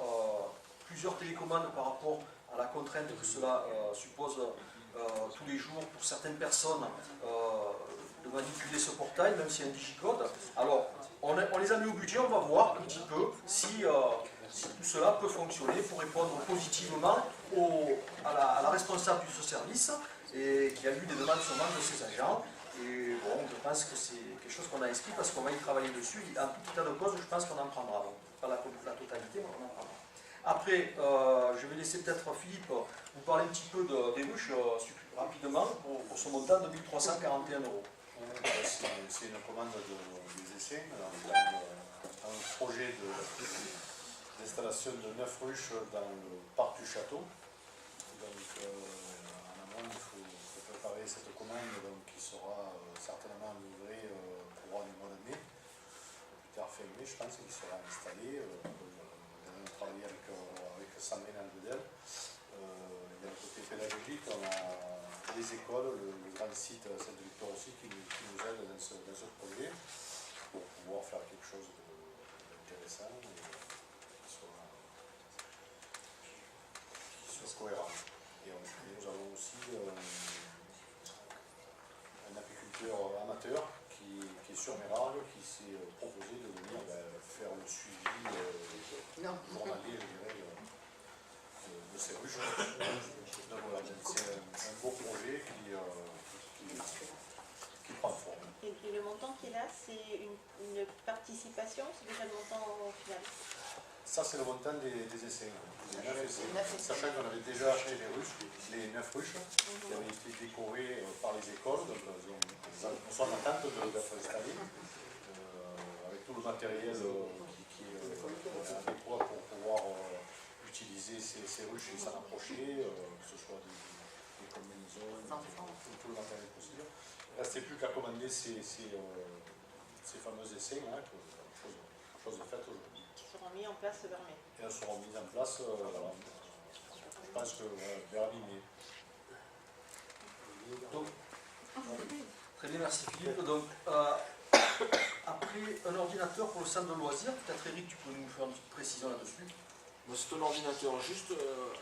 plusieurs télécommandes par rapport à la contrainte que cela suppose tous les jours pour certaines personnes de manipuler ce portail, même s'il y a un digicode. Alors, on les a mis au budget, on va voir un petit peu si tout cela peut fonctionner pour répondre positivement à la responsable de ce service, et qui a eu des demandes sûrement de ses agents. Et bon, je pense que c'est quelque chose qu'on a inscrit parce qu'on va y travailler dessus. En tout état de cause, je pense qu'on en prendra. Bon, pas la totalité, mais on en prendra. Après, je vais laisser peut-être Philippe vous parler un petit peu des ruches rapidement pour ce montant de 1 341 €. C'est une commande des essais dans un projet d'installation de 9 ruches dans le parc du château. Donc en amont, il faut préparer cette commande qui sera certainement livrée courant du mois de mai, plus tard fin mai, je pense, qui sera installée. Nous allons travailler avec Sandrine Albedel. Il y a le côté pédagogique, on a les écoles, le grand site Sainte-Victoire aussi qui nous aide dans ce projet pour pouvoir faire quelque chose d'intéressant et qui soit cohérent. Et nous avons aussi un apiculteur amateur qui est sur Mérargues, qui s'est proposé de venir faire le suivi journalier, je dirais, de ces ruches. Donc voilà, c'est un beau projet qui prend forme. Et le montant qui est là, c'est une participation, c'est déjà le montant final? Ça, c'est le montant des essais. Les 9 essais. Sachant qu'on avait déjà acheté les 9 ruches qui avaient été décorées par les écoles. Donc, nous sommes en attente d'être installés avec tout le matériel qui pour pouvoir utiliser ces ruches et s'en approcher, que ce soit des combinaisons, tout le matériel possible. Il ne restait plus qu'à commander ces fameux essais, hein, quelque chose de fait aujourd'hui. Qui seront mis en place vers mai. Et elles seront mises en place, voilà. Je pense que vers mi-mai. Donc, très bien, merci Philippe. Donc, après un ordinateur pour le centre de loisirs, peut-être Eric, tu peux nous faire une petite précision là-dessus. C'est un ordinateur. Juste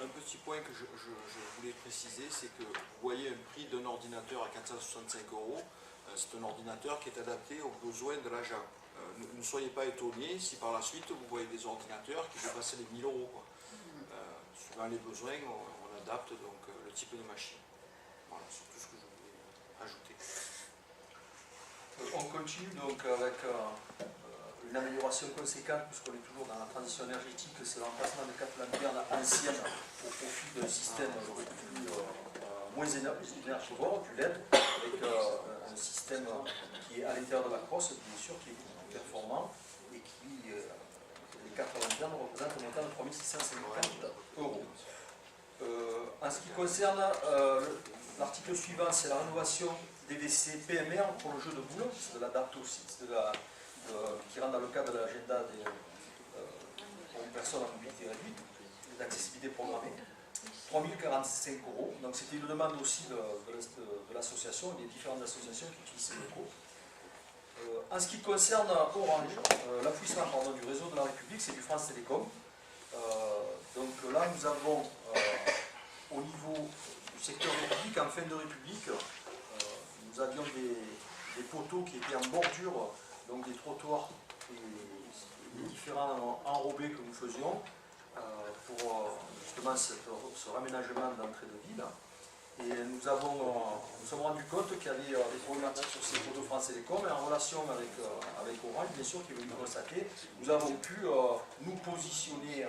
un petit point que je voulais préciser, c'est que vous voyez un prix d'un ordinateur à 465 €. C'est un ordinateur qui est adapté aux besoins de l'agent. Ne soyez pas étonnés si par la suite vous voyez des ordinateurs qui dépassent les 1000 €. Suivant les besoins, on adapte donc le type de machine. Voilà, c'est tout ce que je voulais ajouter. On continue donc avec une amélioration conséquente, puisqu'on est toujours dans la transition énergétique, c'est l'emplacement de 4 lanternes anciennes au profit d'un système moins énergivore, du LED, avec un système qui est à l'intérieur de la crosse, bien sûr, qui est performant, et qui, les 4 lanternes représentent un montant de 3 650 €. En ce qui concerne l'article suivant, c'est la rénovation des WC PMR pour le jeu de boules, c'est de la date aussi, qui rentre dans le cadre de l'agenda pour une personne à mobilité réduite, d'accessibilité programmée. 3 045 €. Donc c'était une demande aussi de l'association, des différentes associations qui utilisent ces locaux. En ce qui concerne Orange, l'affouissement du réseau de la République, c'est du France Télécom. Donc là, nous avons au niveau du secteur République, en fin de République, nous avions des poteaux qui étaient en bordure, donc des trottoirs et les différents enrobés que nous faisions pour justement ce raménagement d'entrée de ville. Et nous sommes rendus compte qu'il y avait des problématiques sur ces poteaux France Télécom, et en relation avec Orange, bien sûr, qui est venu constater, nous avons pu nous positionner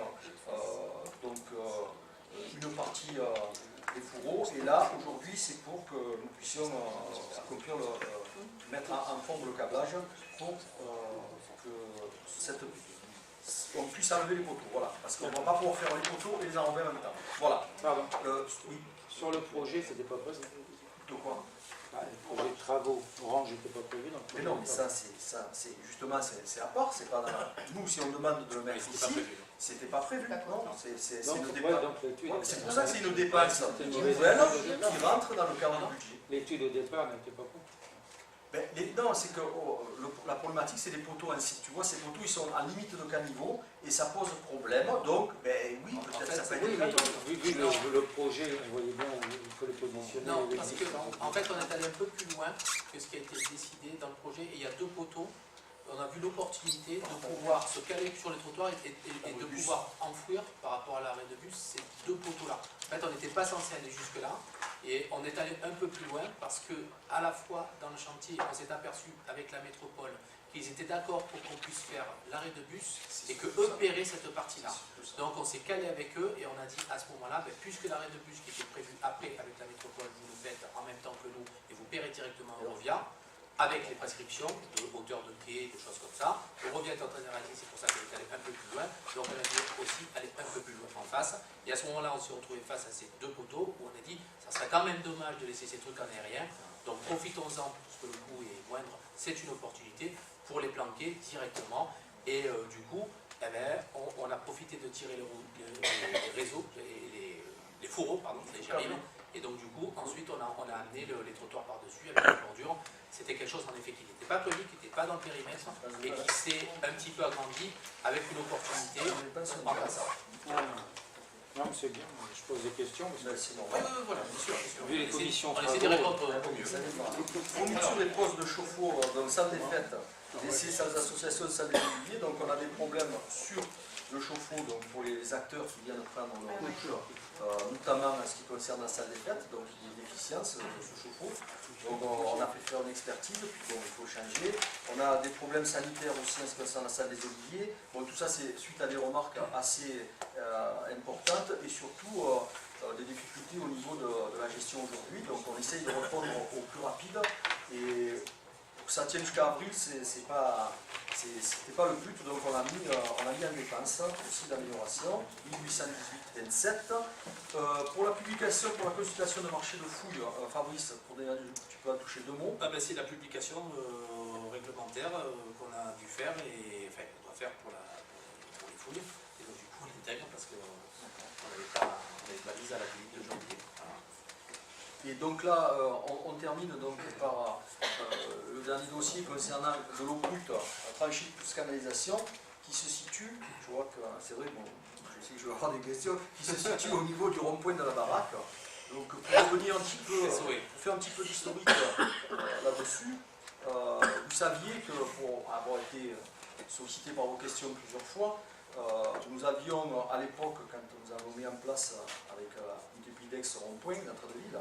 donc une partie des fourreaux, et là aujourd'hui c'est pour que nous puissions accomplir mettre en forme le câblage pour que on puisse enlever les poteaux, voilà, parce qu'on ne va pas pouvoir faire les poteaux et les enlever en même temps. Voilà. Pardon. Oui. Sur le projet, c'était pas prévu. De quoi? Le projet de travaux, Orange n'était pas prévu. Donc mais non, mais ça c'est justement c'est à part, c'est pas dans nous si on demande de le mettre ici, c'était pas prévu. Non, c'est une dépense. C'est pour ça que c'est une dépense nouvelle qui rentre dans le cadre du budget. L'étude au départ n'était pas pour. Ben, non, c'est que la problématique c'est les poteaux ainsi. Tu vois, ces poteaux ils sont à limite de caniveau et ça pose problème. Donc, ben oui, peut-être ça peut être vu le projet, on voyait bien, il faut le positionner. Non, parce qu'en fait, on est allé un peu plus loin que ce qui a été décidé dans le projet. Et il y a 2 poteaux. On a vu l'opportunité de pouvoir se caler sur les trottoirs et de pouvoir enfouir par rapport à l'arrêt de bus ces 2 poteaux-là. En fait, on n'était pas censé aller jusque-là. Et on est allé un peu plus loin parce que, à la fois, dans le chantier, on s'est aperçu avec la métropole qu'ils étaient d'accord pour qu'on puisse faire l'arrêt de bus et qu'eux paieraient cette partie-là. Donc on s'est calé avec eux et on a dit à ce moment-là, puisque l'arrêt de bus qui était prévu après avec la métropole, vous le faites en même temps que nous et vous paierez directement à Eurovia, avec les prescriptions de hauteur de quai, de choses comme ça. Eurovia est en train de réaliser, c'est pour ça qu'elle est allée un peu plus loin. Donc on a dû aussi aller un peu plus loin en face. Et à ce moment-là, on s'est retrouvé face à ces 2 poteaux où on a dit, ça serait quand même dommage de laisser ces trucs en aérien. Donc profitons-en, parce que le coût est moindre, c'est une opportunité pour les planquer directement. Et du coup, eh ben, on a profité de tirer les réseaux, les fourreaux, pardon, les gérines. Et donc du coup, ensuite, on a amené les trottoirs par-dessus avec la bordure. C'était quelque chose en effet qui n'était pas prévu, qui n'était pas dans le périmètre et qui s'est un petit peu agrandi avec une opportunité. Non, mais c'est bien, je pose des questions. Oui, voilà, bien sûr. Vu les conditions, on essaie de répondre au mieux. Fourniture des postes de chauffe-eau dans salle des fêtes, laissées sans association de salle des immobiliers, donc on a des problèmes sur le chauffe-eau donc pour les acteurs qui viennent prendre leur couture, notamment en ce qui concerne la salle des fêtes, donc il y a des déficiences de ce chauffe-eau. Donc on a fait faire une expertise, puis bon, il faut changer. On a des problèmes sanitaires aussi en ce qui concerne la salle des oliviers. Bon, tout ça c'est suite à des remarques assez importantes et surtout des difficultés au niveau de la gestion aujourd'hui. Donc on essaye de répondre au plus rapide et que ça tienne jusqu'à avril, c'était pas le but, donc on a mis en dépense aussi d'amélioration, 1818-27. Pour la publication, pour la consultation de marché de fouilles, Fabrice, tu peux en toucher 2 mots. Ah ben, c'est la publication réglementaire qu'on a dû faire, et enfin qu'on doit faire pour les fouilles. Et donc du coup on l'intègre parce qu'on n'avait pas valise à la limite de janvier. Voilà. Et donc là, on termine donc par le dernier dossier concernant de l'eau brute, tranchée plus canalisation, qui se situe, je vois que c'est vrai, bon, je sais que je vais avoir des questions, qui se situe au niveau du rond-point de la baraque. Donc pour revenir un petit peu, pour faire un petit peu d'historique là-dessus, vous saviez que pour avoir été sollicité par vos questions plusieurs fois, nous avions à l'époque, quand nous avons mis en place avec Multiplidex rond-point d'entre-deux-villes,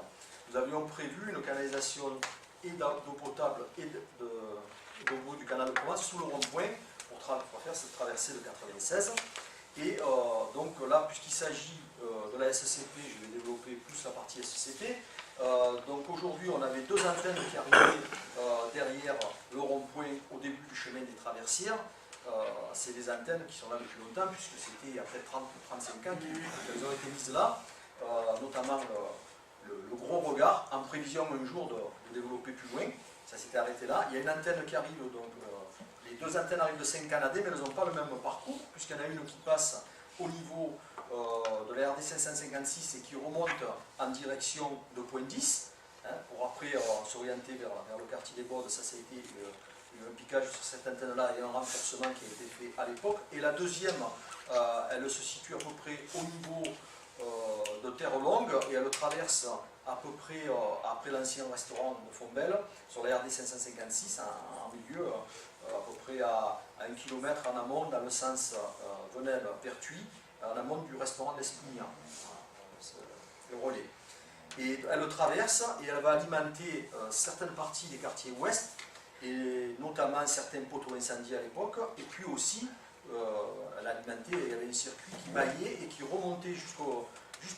nous avions prévu une canalisation et d'eau potable et d'eau du canal de Provence sous le rond-point pour faire cette traversée de 96. Et donc là, puisqu'il s'agit de la SCP, je vais développer plus la partie SCP. Donc aujourd'hui, on avait 2 antennes qui arrivaient derrière le rond-point au début du chemin des traversières. C'est des antennes qui sont là depuis longtemps, puisque c'était il y a près de 30 ou 35 ans qu'elles ont été mises là, notamment le gros regard, en prévision un jour de développer plus loin. Ça s'était arrêté là. Il y a une antenne qui arrive, donc les 2 antennes arrivent de Saint-Canadé, mais elles n'ont pas le même parcours, puisqu'il y en a une qui passe au niveau de la RD 556 et qui remonte en direction de Point 10, hein, pour après s'orienter vers le quartier des Baudes. Ça a été un piquage sur cette antenne-là et un renforcement qui a été fait à l'époque. Et la deuxième, elle se situe à peu près au niveau de Terre Longue et elle traverse à peu près après l'ancien restaurant de Fombelle sur la RD 556 en milieu, à peu près à 1 km en amont dans le sens Venelle-Pertuis, en amont du restaurant d'Espignan, le relais. Et elle le traverse et elle va alimenter certaines parties des quartiers ouest, et notamment certains poteaux incendiés à l'époque, et puis aussi elle alimentait, il y avait un circuit qui maillait et qui remontait jusqu'au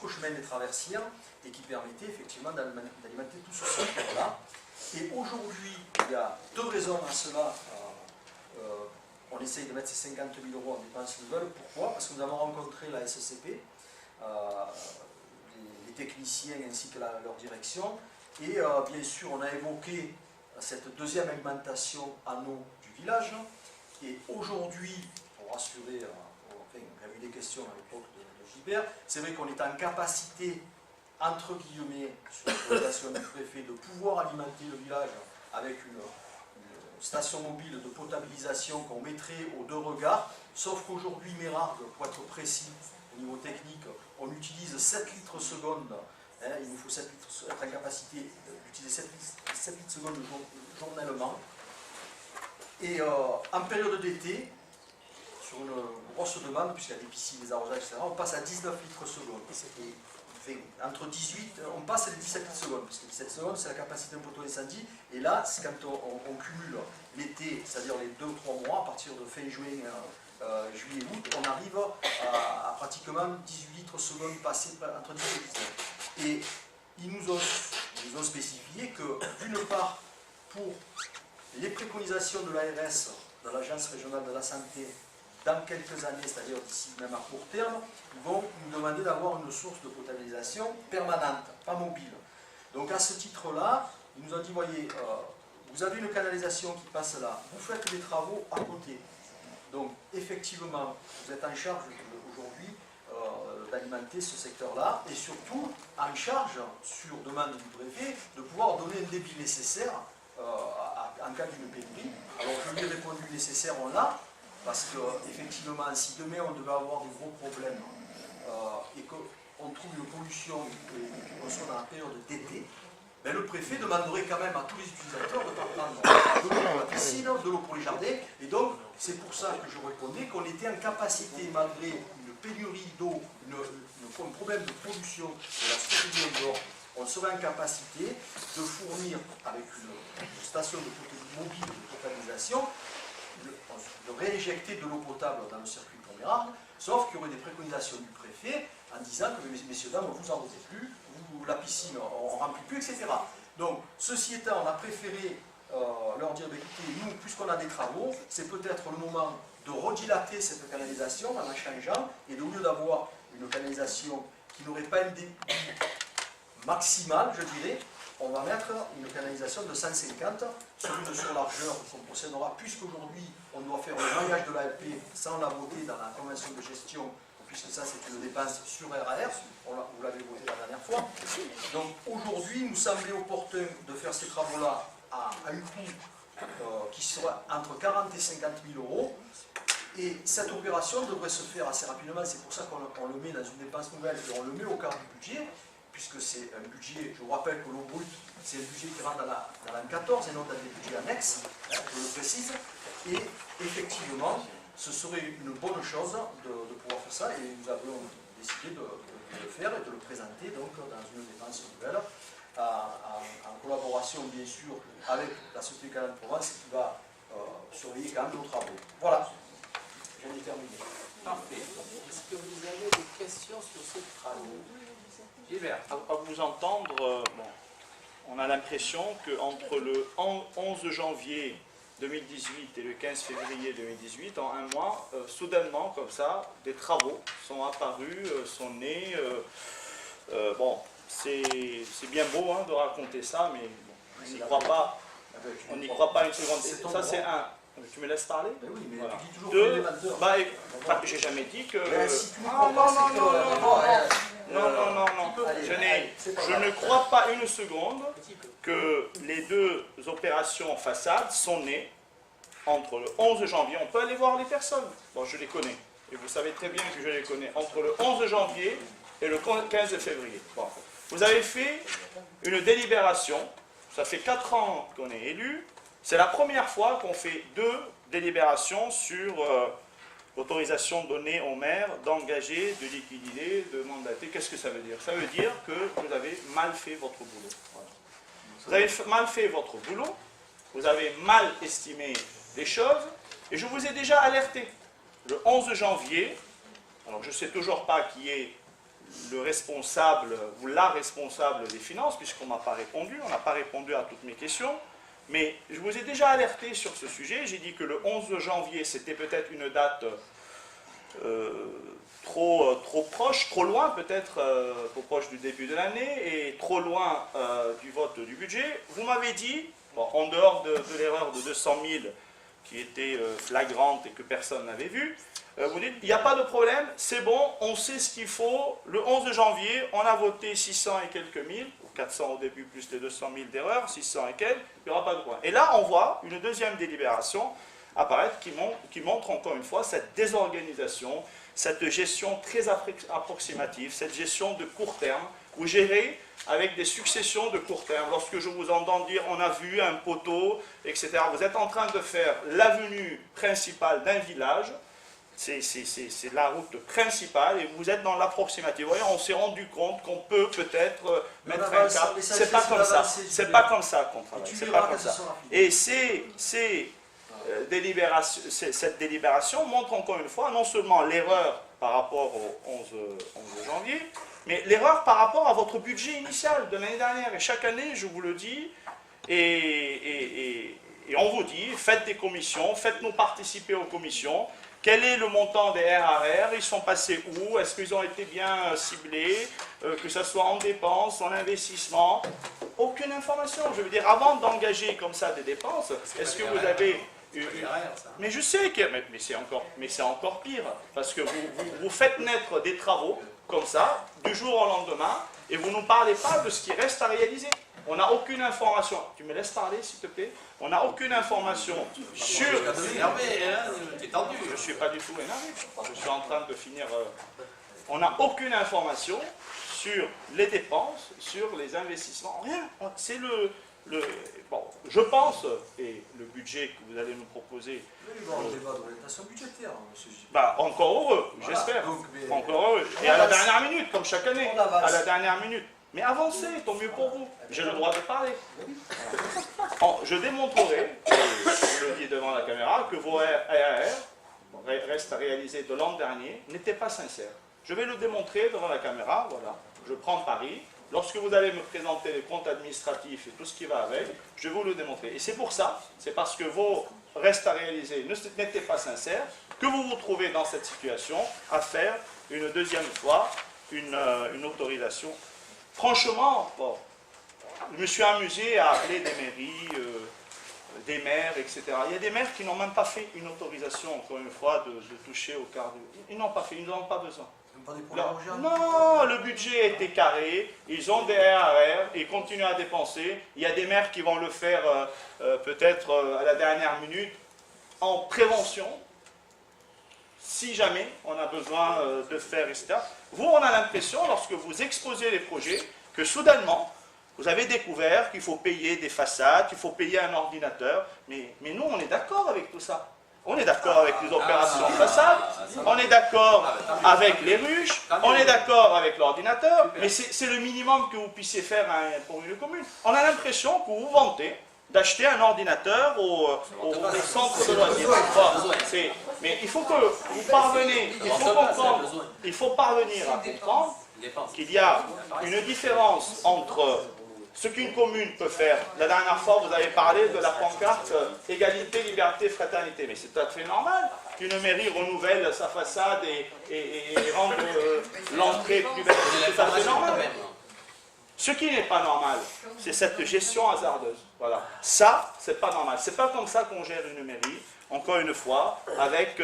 chemin des traversières et qui permettait effectivement d'alimenter tout ce secteur-là. Et aujourd'hui, il y a 2 raisons à cela. On essaye de mettre ces 50 000 € en dépenses nouvelles. Pourquoi? Parce que nous avons rencontré la SCP, les techniciens ainsi que leur direction, et bien sûr on a évoqué cette deuxième alimentation en eau du village. Et aujourd'hui, pour rassurer, enfin, il y avait eu des questions à l'époque de Gilbert, c'est vrai qu'on est en capacité, entre guillemets, sur l'autorisation du préfet, de pouvoir alimenter le village avec une station mobile de potabilisation qu'on mettrait aux 2 regards, sauf qu'aujourd'hui, Mérargues, pour être précis au niveau technique, on utilise 7 litres seconde, hein, il nous faut 7 litres, être en capacité d'utiliser 7 litres seconde journellement. Et en période d'été, sur une grosse demande, puisqu'il y a des piscines, des arrosages, etc., on passe à 19 litres seconde. Entre 18, on passe à 17 litres seconde, parce que 17 secondes, c'est la capacité d'un poteau incendie. Et là, c'est quand on cumule l'été, c'est-à-dire les 2 ou 3 mois, à partir de fin juin, juillet, août, on arrive à pratiquement 18 litres seconde passés entre 18 et 19. Et ils nous ont spécifié que, d'une part, pour les préconisations de l'ARS, de l'Agence régionale de la santé, dans quelques années, c'est-à-dire d'ici même à court terme, ils vont nous demander d'avoir une source de potabilisation permanente, pas mobile. Donc à ce titre-là, ils nous ont dit, voyez, vous avez une canalisation qui passe là, vous faites des travaux à côté. Donc effectivement, vous êtes en charge aujourd'hui d'alimenter ce secteur-là, et surtout en charge, sur demande du préfet, de pouvoir donner un débit nécessaire en cas d'une pénurie. Alors je lui ai répondu nécessaire, on l'a, parce que effectivement, si demain on devait avoir des gros problèmes et qu'on trouve une pollution qu'on soit dans la période d'été, ben le préfet demanderait quand même à tous les utilisateurs de prendre de l'eau pour la piscine, de l'eau pour les jardins, et donc c'est pour ça que je répondais qu'on était en capacité, malgré une pénurie d'eau, un problème de pollution de la société dehors, on serait en capacité de fournir avec une station mobile de potabilisation, de réinjecter de l'eau potable dans le circuit pour Mérargues, sauf qu'il y aurait des préconisations du préfet en disant que messieurs, dames, vous n'arrosez plus, la piscine on ne remplit plus, etc. Donc, ceci étant, on a préféré leur dire, écoutez, nous, puisqu'on a des travaux, c'est peut-être le moment de redilater cette canalisation en la changeant, et au lieu d'avoir une canalisation qui n'aurait pas un débit maximal, je dirais, on va mettre une canalisation de 150 sur une surlargeur qu'on possédera, puisqu'aujourd'hui on doit faire le maillage de l'ALP sans la voter dans la convention de gestion, puisque ça c'est une dépense sur RAR, vous l'avez voté la dernière fois. Donc aujourd'hui, il nous semblait opportun de faire ces travaux-là à un coût qui sera entre 40 et 50 000 euros. Et cette opération devrait se faire assez rapidement, c'est pour ça qu'on le met dans une dépense nouvelle et on le met au quart du budget, puisque c'est un budget, je vous rappelle que l'eau brute, c'est un budget qui rentre dans la 14 et non dans des budgets annexes, je le précise, et effectivement, ce serait une bonne chose de pouvoir faire ça, et nous avons décidé de le faire et de le présenter donc dans une dépense nouvelle, en collaboration bien sûr avec la Société Canal Provence qui va surveiller quand même nos travaux. Voilà, j'en ai terminé. Parfait. Est-ce que vous avez des questions sur ces travaux? Gilbert. À vous entendre, bon, on a l'impression qu'entre le 11 janvier 2018 et le 15 février 2018, en un mois, soudainement, comme ça, des travaux sont apparus, sont nés. Bon, c'est bien beau hein, de raconter ça, mais bon, on n'y croit pas. On n'y croit pas une seconde. Ça, c'est un. Tu me laisses parler? Mais oui, mais voilà. tu dis toujours Deux, bah, j'ai jamais dit que... Si tu non, je ne crois pas une seconde que les deux opérations en façade sont nées entre le 11 janvier, on peut aller voir les personnes, bon je les connais, et vous savez très bien que je les connais, entre le 11 janvier et le 15 février. Bon. Vous avez fait une délibération, ça fait 4 ans qu'on est élu, c'est la première fois qu'on fait 2 délibérations sur l'autorisation donnée au maire d'engager, de liquider, de mandater. Qu'est-ce que ça veut dire? Ça veut dire que vous avez mal fait votre boulot. Voilà. Vous avez mal fait votre boulot, vous avez mal estimé les choses, et je vous ai déjà alerté. Le 11 janvier, alors je ne sais toujours pas qui est le responsable ou la responsable des finances, puisqu'on ne m'a pas répondu, on n'a pas répondu à toutes mes questions, mais je vous ai déjà alerté sur ce sujet. J'ai dit que le 11 janvier, c'était peut-être une date trop proche, trop loin peut-être, trop proche du début de l'année et trop loin du vote du budget. Vous m'avez dit, bon, en dehors de l'erreur de 200 000 qui était flagrante et que personne n'avait vue, vous dites, il n'y a pas de problème, c'est bon, on sait ce qu'il faut. Le 11 janvier, on a voté 600 et quelques mille, 400 au début plus les 200 000 d'erreurs, 600 et quelques, il n'y aura pas de problème. Et là, on voit une deuxième délibération apparaître qui montre encore une fois cette désorganisation, cette gestion très approximative, cette gestion de court terme, vous gérez avec des successions de court terme. Lorsque je vous entends dire on a vu un poteau, etc., vous êtes en train de faire l'avenue principale d'un village, c'est la route principale et vous êtes dans l'approximative. Vous voyez, on s'est rendu compte qu'on peut peut-être mettre un cap. C'est pas comme ça. C'est pas comme ça qu'on travaille. C'est pas comme ça. Et cette délibération montre encore une fois non seulement l'erreur par rapport au 11 janvier, mais l'erreur par rapport à votre budget initial de l'année dernière. Et chaque année, je vous le dis, et on vous dit, faites des commissions, faites-nous participer aux commissions. Quel est le montant des RAR? Ils sont passés où? Est-ce qu'ils ont été bien ciblés? Que ce soit en dépenses, en investissement? Aucune information. Je veux dire, avant d'engager comme ça des dépenses, est-ce que vous avez... Mais je sais que... Mais c'est encore pire. Parce que vous faites naître des travaux comme ça, du jour au lendemain, et vous ne nous parlez pas de ce qui reste à réaliser. On n'a aucune information. Tu me laisses parler, s'il te plaît? On n'a aucune information sur... Je ne suis pas du tout énervé. Je suis en train de finir... On n'a aucune information sur les dépenses, sur les investissements. Rien. C'est bon, je pense, et le budget que vous allez nous proposer... Il va y avoir un débat d'orientation budgétaire, monsieur Gilles. Bah, encore heureux, voilà, j'espère. Encore heureux. Et à la dernière minute, comme chaque année. À la dernière minute. Mais avancez, tant mieux pour vous. J'ai le droit de parler. Je démontrerai, je le dis devant la caméra, que vos RAR, restes à réaliser de l'an dernier, n'étaient pas sincères. Je vais le démontrer devant la caméra, voilà. Je prends Paris, lorsque vous allez me présenter les comptes administratifs et tout ce qui va avec, je vais vous le démontrer. Et c'est pour ça, c'est parce que vos restes à réaliser n'étaient pas sincères, que vous vous trouvez dans cette situation à faire une deuxième fois une autorisation. Franchement, bon, je me suis amusé à appeler des mairies, des maires, etc. Il y a des maires qui n'ont même pas fait une autorisation, encore une fois, de toucher au quart de... Ils n'ont pas fait, ils n'ont pas besoin. Non, le budget a été carré, ils ont des RRR, ils continuent à dépenser. Il y a des maires qui vont le faire peut-être à la dernière minute, en prévention, si jamais on a besoin de faire, etc. Vous, on a l'impression, lorsque vous exposez les projets, que soudainement, vous avez découvert qu'il faut payer des façades, qu'il faut payer un ordinateur, mais nous, on est d'accord avec tout ça. On est d'accord avec les opérations façade, on est d'accord avec les ruches, on est d'accord avec l'ordinateur, mais c'est le minimum que vous puissiez faire pour une commune. On a l'impression que vous vous vantez d'acheter un ordinateur au centre de loisirs. Mais il faut que vous parveniez, il faut parvenir à comprendre qu'il y a une différence entre ce qu'une commune peut faire. La dernière fois, vous avez parlé de la pancarte égalité, liberté, fraternité. Mais c'est tout à fait normal qu'une mairie renouvelle sa façade et rende l'entrée plus belle. C'est tout à fait normal. Ce qui n'est pas normal, c'est cette gestion hasardeuse. Voilà. Ça, c'est pas normal. C'est pas comme ça qu'on gère une mairie. Encore une fois, avec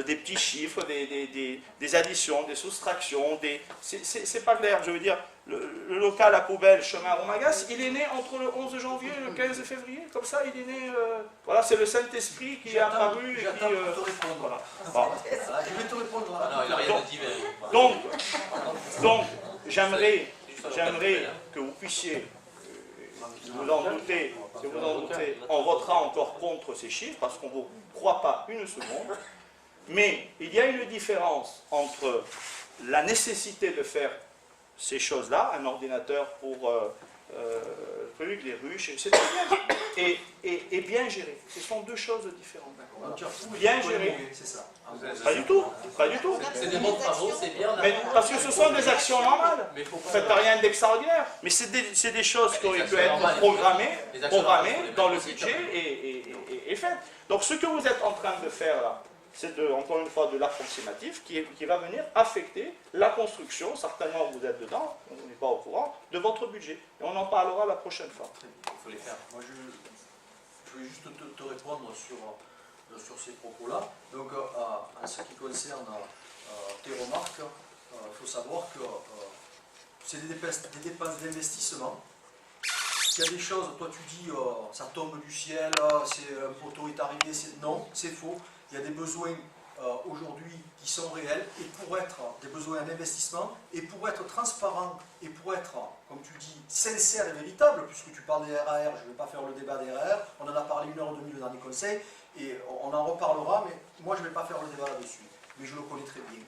des petits chiffres, des additions, des soustractions, c'est pas clair. Je veux dire, le local à poubelle, chemin Romagas, il est né entre le 11 janvier et le 15 février, comme ça, il est né... voilà, c'est le Saint-Esprit qui est apparu et qui... voilà. Bon. Je vais te répondre. Non, il n'a rien dit. Donc, j'aimerais que vous puissiez... vous en doutez, si vous en doutez, on votera encore contre ces chiffres parce qu'on ne vous croit pas une seconde. Mais il y a une différence entre la nécessité de faire ces choses-là, un ordinateur pour les ruches, c'est très bien, et bien géré. Ce sont deux choses différentes. Bien géré. C'est ça. Pas du tout, pas du tout. C'est des bons travaux, c'est bien. Mais parce que ce sont des actions normales. Vous ne faites rien d'extraordinaire. Mais c'est des choses qui auraient pu être programmées dans le budget et faites. Donc ce que vous êtes en train de faire là, c'est encore une fois de l'approximatif qui va venir affecter la construction, certainement vous êtes dedans, on n'est pas au courant, de votre budget. Et on en parlera la prochaine fois. Il faut les faire. Moi je vais juste te répondre sur ces propos-là. Donc en ce qui concerne tes remarques, il faut savoir que c'est des dépenses d'investissement. Il y a des choses, toi tu dis ça tombe du ciel, c'est un poteau est arrivé, non, c'est faux. Il y a des besoins aujourd'hui qui sont réels et pour être des besoins en investissement et pour être transparent et pour être, comme tu dis, sincère et véritable, puisque tu parles des RAR, je ne vais pas faire le débat des RAR, on en a parlé 1h30 le dernier conseil et on en reparlera, mais moi je ne vais pas faire le débat là-dessus, mais je le connais très bien.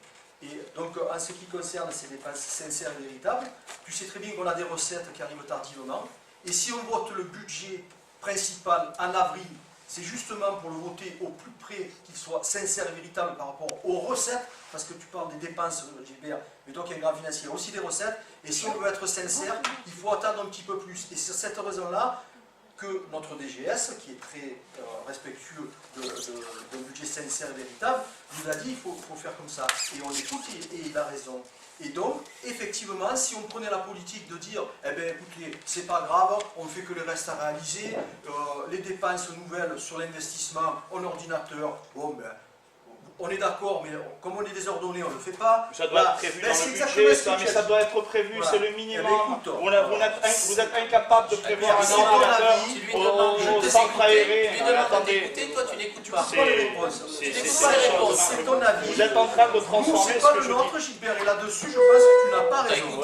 Et donc en ce qui concerne ces dépenses sincères et véritables, tu sais très bien qu'on a des recettes qui arrivent tardivement et si on vote le budget principal en avril, c'est justement pour le voter au plus près qu'il soit sincère et véritable par rapport aux recettes, parce que tu parles des dépenses, Gilbert, mais donc il y a un grand financier, il y a aussi des recettes, et si on veut être sincère, il faut attendre un petit peu plus. Et c'est cette raison-là que notre DGS, qui est très respectueux d'un budget sincère et véritable, nous a dit qu'il faut faire comme ça. Et on l'écoute et il a raison. Et donc, effectivement, si on prenait la politique de dire, eh bien écoutez, c'est pas grave, on ne fait que les restes à réaliser, les dépenses nouvelles sur l'investissement en ordinateur, bon ben, on est d'accord, mais comme on est désordonné, on ne le fait pas. Ça doit être prévu dans le budget, mais ça doit être prévu, voilà. C'est le minimum. Vous êtes incapable de prévoir un ordinateur au centre aéré. Écoutez, toi tu n'écoutes pas. C'est ton avis. Vous êtes en train de transformer c'est pas le nôtre, Gilbert, et là-dessus, je pense que tu n'as pas raison.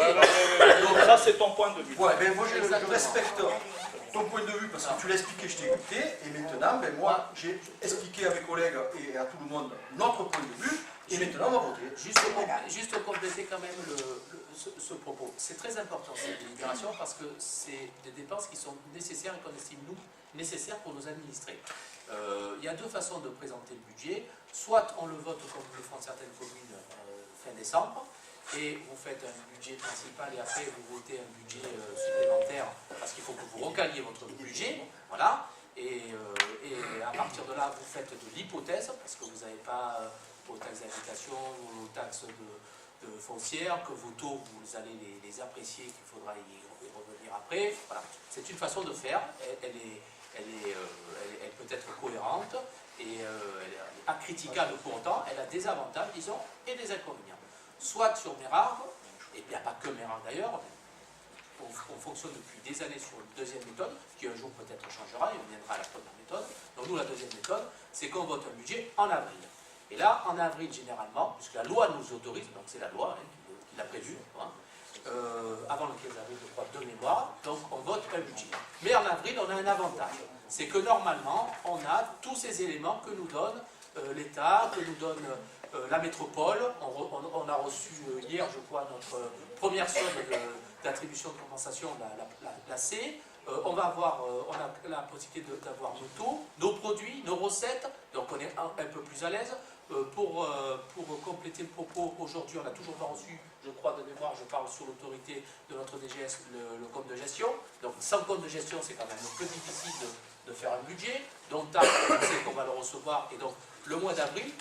Donc ça, c'est ton point de vue. Ouais, ben moi je respecte ton point de vue parce que tu l'as expliqué, je t'ai écouté, et maintenant, ben moi, j'ai expliqué à mes collègues et à tout le monde notre point de vue, et maintenant on va voter. Juste compléter quand même ce propos. C'est très important cette délibération parce que c'est des dépenses qui sont nécessaires et qu'on estime nous nécessaires pour nos administrés. Il y a deux façons de présenter le budget. Soit on le vote comme le font certaines communes fin décembre, et vous faites un budget principal et après vous votez un budget supplémentaire parce qu'il faut que vous recaliez votre budget, voilà, et à partir de là vous faites de l'hypothèse parce que vous n'avez pas vos taxes d'habitation ou vos taxes de foncières, que vos taux vous allez les apprécier, qu'il faudra y revenir après, voilà. C'est une façon de faire, elle peut être cohérente et elle n'est pas critiquable pour autant, elle a des avantages, disons, et des inconvénients. Soit sur Mérard, et bien pas que Mérard d'ailleurs, on fonctionne depuis des années sur une deuxième méthode, qui un jour peut-être changera et on viendra à la première méthode. Donc nous, la deuxième méthode, c'est qu'on vote un budget en avril. Et là, en avril, généralement, puisque la loi nous autorise, donc c'est la loi qui l'a prévu, hein, avant le 15 avril, je crois, de mémoire, donc on vote un budget. Mais en avril, on a un avantage, c'est que normalement, on a tous ces éléments que nous donne l'État, que nous donne la métropole. On a reçu hier, je crois, notre première somme d'attribution de compensation, la C. On a la possibilité d'avoir nos taux, nos produits, nos recettes, donc on est un peu plus à l'aise. Pour compléter le propos, aujourd'hui on n'a toujours pas reçu, je crois de mémoire, je parle sous l'autorité de notre DGS, le compte de gestion. Donc sans compte de gestion, c'est quand même un peu difficile de faire un budget, dont on sait qu'on va le recevoir, et donc le mois d'avril,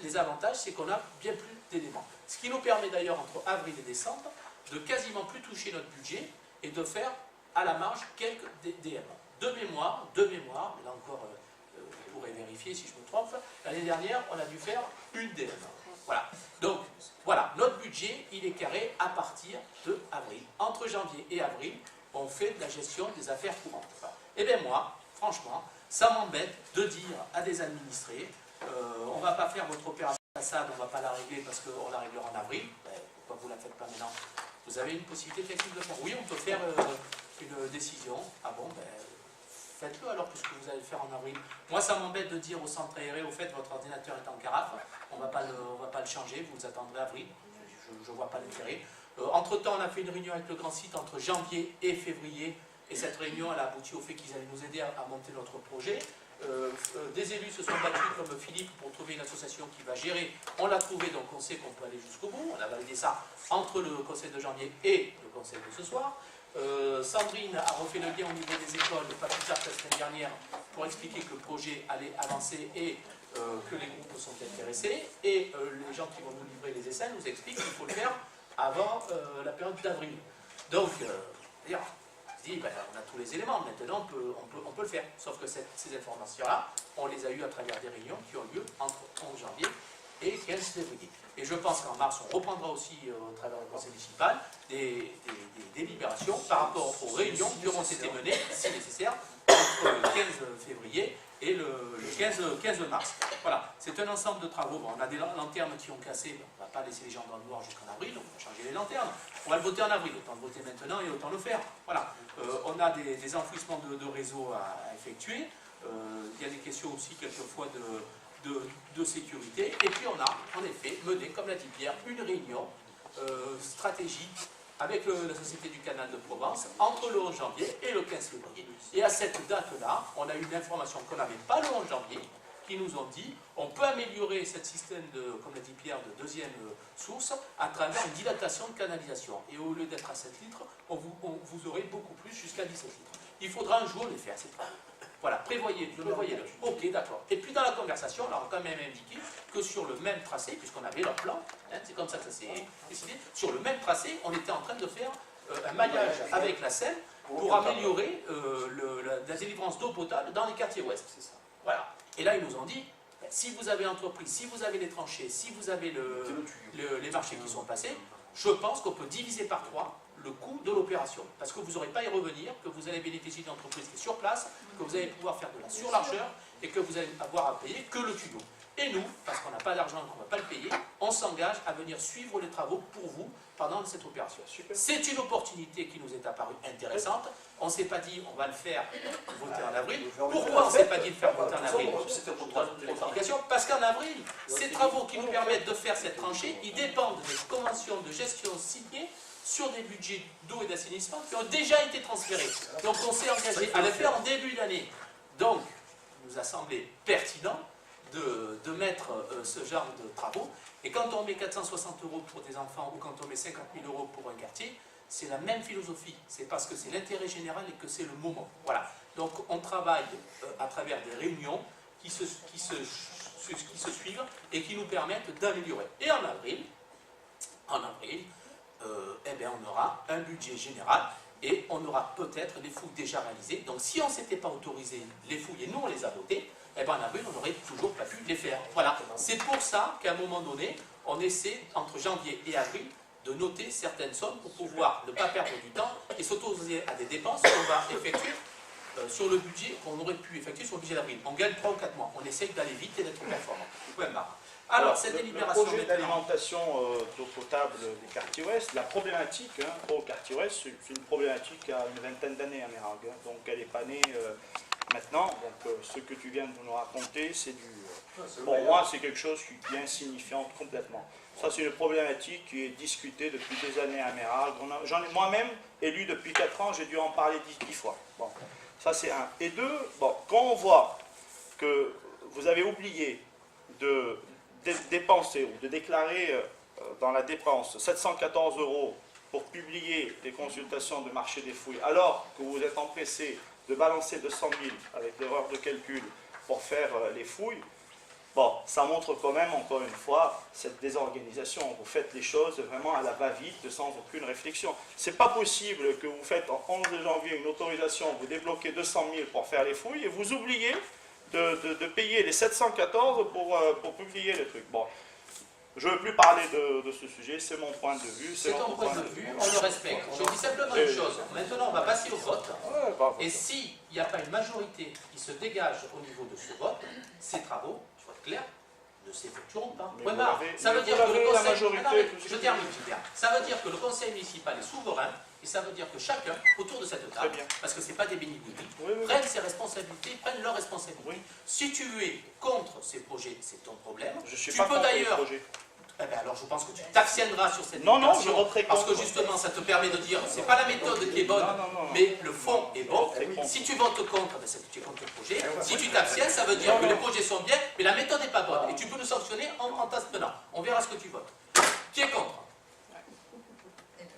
les avantages, c'est qu'on a bien plus d'éléments. Ce qui nous permet d'ailleurs, entre avril et décembre, de quasiment plus toucher notre budget et de faire à la marge quelques DM. De mémoire, mais là encore, vous pourrez vérifier si je me trompe, l'année dernière, on a dû faire une DM. Voilà. Donc, voilà, notre budget, il est carré à partir de avril. Entre janvier et avril, on fait de la gestion des affaires courantes. Et bien moi, franchement, ça m'embête de dire à des administrés, on ne va pas faire votre opération façade, on ne va pas la régler parce qu'on la réglera en avril. Pourquoi vous ne la faites pas maintenant? Vous avez une possibilité flexible de faire. Oui, on peut faire une décision. Ah bon, ben, faites-le alors, puisque vous allez le faire en avril. Moi, ça m'embête de dire au centre aéré, au fait, votre ordinateur est en carafe, on ne va pas le changer, vous attendrez avril. Je ne vois pas l'intérêt. Entre-temps, on a fait une réunion avec le grand site entre janvier et février, et cette réunion, elle a abouti au fait qu'ils allaient nous aider à monter notre projet. Des élus se sont battus comme Philippe pour trouver une association qui va gérer. On l'a trouvé, donc on sait qu'on peut aller jusqu'au bout. On a validé ça entre le conseil de janvier et le conseil de ce soir. Sandrine a refait le lien au niveau des écoles, pas plus tard que la semaine dernière, pour expliquer que le projet allait avancer et que les groupes sont intéressés. Et les gens qui vont nous livrer les essais nous expliquent qu'il faut le faire avant la période d'avril. Donc, d'ailleurs, on dit, ben, on a tous les éléments, maintenant on peut le faire. Sauf que ces informations-là, on les a eues à travers des réunions qui ont lieu entre 11 janvier et 15 février. Et je pense qu'en mars, on reprendra aussi, au travers du conseil municipal, des délibérations par rapport aux réunions qui auront été menées, si nécessaire, entre le 15 février et le 15 mars. Voilà, c'est un ensemble de travaux. Bon, on a des lanternes qui ont cassé, on ne va pas laisser les gens dans le noir jusqu'en avril, on va changer les lanternes. On va le voter en avril, autant le voter maintenant et autant le faire. Voilà, on a des enfouissements de réseau à effectuer. Il y a des questions aussi quelquefois de sécurité. Et puis on a en effet mené, comme l'a dit Pierre, une réunion stratégique avec la Société du Canal de Provence entre le 11 janvier et le 15 février. Et à cette date-là, on a eu une information qu'on n'avait pas le 11 janvier, qui nous ont dit on peut améliorer ce système de, comme l'a dit Pierre, de deuxième source à travers une dilatation de canalisation. Et au lieu d'être à 7 litres, vous aurez beaucoup plus, jusqu'à 17 litres. Il faudra un jour les faire, c'est tout. Voilà, prévoyez-le. Ok, d'accord. Et puis dans la conversation, on leur a quand même indiqué que sur le même tracé, puisqu'on avait leur plan, hein, c'est comme ça que ça s'est décidé, sur le même tracé, on était en train de faire un maillage avec la Seine pour améliorer la délivrance d'eau potable dans les quartiers ouest. Voilà. Et là, ils nous ont dit, si vous avez entreprise, si vous avez les tranchées, si vous avez les marchés qui sont passés, je pense qu'on peut diviser par 3 le coût de l'opération. Parce que vous n'aurez pas à y revenir, que vous allez bénéficier d'une entreprise qui est sur place, que vous allez pouvoir faire de la surlargeur et que vous allez avoir à payer que le tuyau. Et nous, parce qu'on n'a pas d'argent et qu'on ne va pas le payer, on s'engage à venir suivre les travaux pour vous pendant cette opération. C'est une opportunité qui nous est apparue intéressante. On ne s'est pas dit on va le faire voter en avril. Pourquoi on ne s'est pas dit de faire voter en avril? Parce qu'en avril, ces travaux qui nous permettent de faire cette tranchée, ils dépendent des conventions de gestion signées sur des budgets d'eau et d'assainissement qui ont déjà été transférés. Donc on s'est engagé à le faire en début d'année. Donc, il nous a semblé pertinent de de mettre ce genre de travaux. Et quand on met 460 € pour des enfants ou quand on met 50 000 € pour un quartier, c'est la même philosophie. C'est parce que c'est l'intérêt général et que c'est le moment. Voilà. Donc on travaille à travers des réunions qui se suivent et qui nous permettent d'améliorer. Et en avril, eh bien, on aura un budget général et on aura peut-être les fouilles déjà réalisées. Donc si on ne s'était pas autorisé les fouilles et nous on les a votées, eh bien, en avril on n'aurait toujours pas pu les faire. Voilà. C'est pour ça qu'à un moment donné, on essaie entre janvier et avril de noter certaines sommes pour pouvoir ne pas perdre du temps et s'autoriser à des dépenses qu'on va effectuer sur le budget qu'on aurait pu effectuer sur le budget d'avril. On gagne 3 ou 4 mois. On essaye d'aller vite et d'être performant. Alors, cette délibération... Le projet d'alimentation d'eau potable des quartiers ouest, la problématique au quartier ouest, c'est une problématique qui a une vingtaine d'années à Mérag. Donc elle n'est pas née maintenant. Donc ce que tu viens de nous raconter, c'est du... Pour moi, c'est quelque chose qui est insignifiant complètement. Ça, c'est une problématique qui est discutée depuis des années à Mérag. J'en ai moi-même élu depuis 4 ans, j'ai dû en parler 10 fois. Bon, ça c'est un. Et deux, bon, quand on voit que vous avez oublié de dépenser ou de déclarer dans la dépense 714 € pour publier les consultations de marché des fouilles, alors que vous êtes empressé de balancer 200 000 avec l'erreur de calcul pour faire les fouilles, bon, ça montre quand même, encore une fois, cette désorganisation. Vous faites les choses vraiment à la va-vite, sans aucune réflexion. C'est pas possible que vous faites en 11 janvier une autorisation, vous débloquez 200 000 pour faire les fouilles, et vous oubliez de payer les 714 pour publier les trucs. Bon, je ne veux plus parler de ce sujet, c'est mon point de vue. C'est ton point de vue, on le respecte. Je dis simplement une chose, maintenant on va passer au vote, et s'il n'y a pas une majorité qui se dégage au niveau de ce vote, ces travaux, il faut être clair, ne s'effectueront pas. Ça veut dire que le conseil... Je termine, Gilbert. Ça veut dire que le conseil municipal est souverain, et ça veut dire que chacun, autour de cette table, parce que ce n'est pas des béni-bénis, prenne ses responsabilités, prenne leurs responsabilités. Si tu es contre ces projets, c'est ton problème. Je suis tu pas peux contre d'ailleurs... les projets. Eh bien alors je pense que tu t'abstiendras sur cette Non, déclaration, je voterai parce que contre. justement ça te permet de dire, c'est pas la méthode qui est bonne, mais le fond est bon. Si tu votes contre, ben, c'est que tu es contre le projet. Si tu t'abstiens, ça veut dire que les projets sont bien, mais la méthode n'est pas bonne. Et tu peux nous sanctionner en t'abstenant. On verra ce que tu votes. Qui est contre?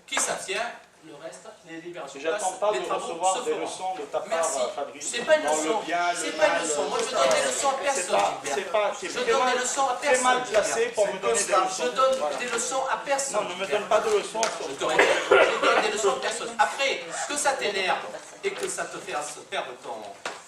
Qui s'abstient? Le reste, les libérations. J'attends pas de recevoir des leçons de ta part, Fabrice. C'est pas une leçon. C'est pas une leçon. Moi, je donne des leçons à personne. Je donne des leçons à personne. Très mal placé pour me donner des leçons. Je donne des leçons à personne. Non, ne me donne pas de leçons. Je te répète, je donne des leçons à personne. Après, que ça t'énerve et que ça te fasse perdre ton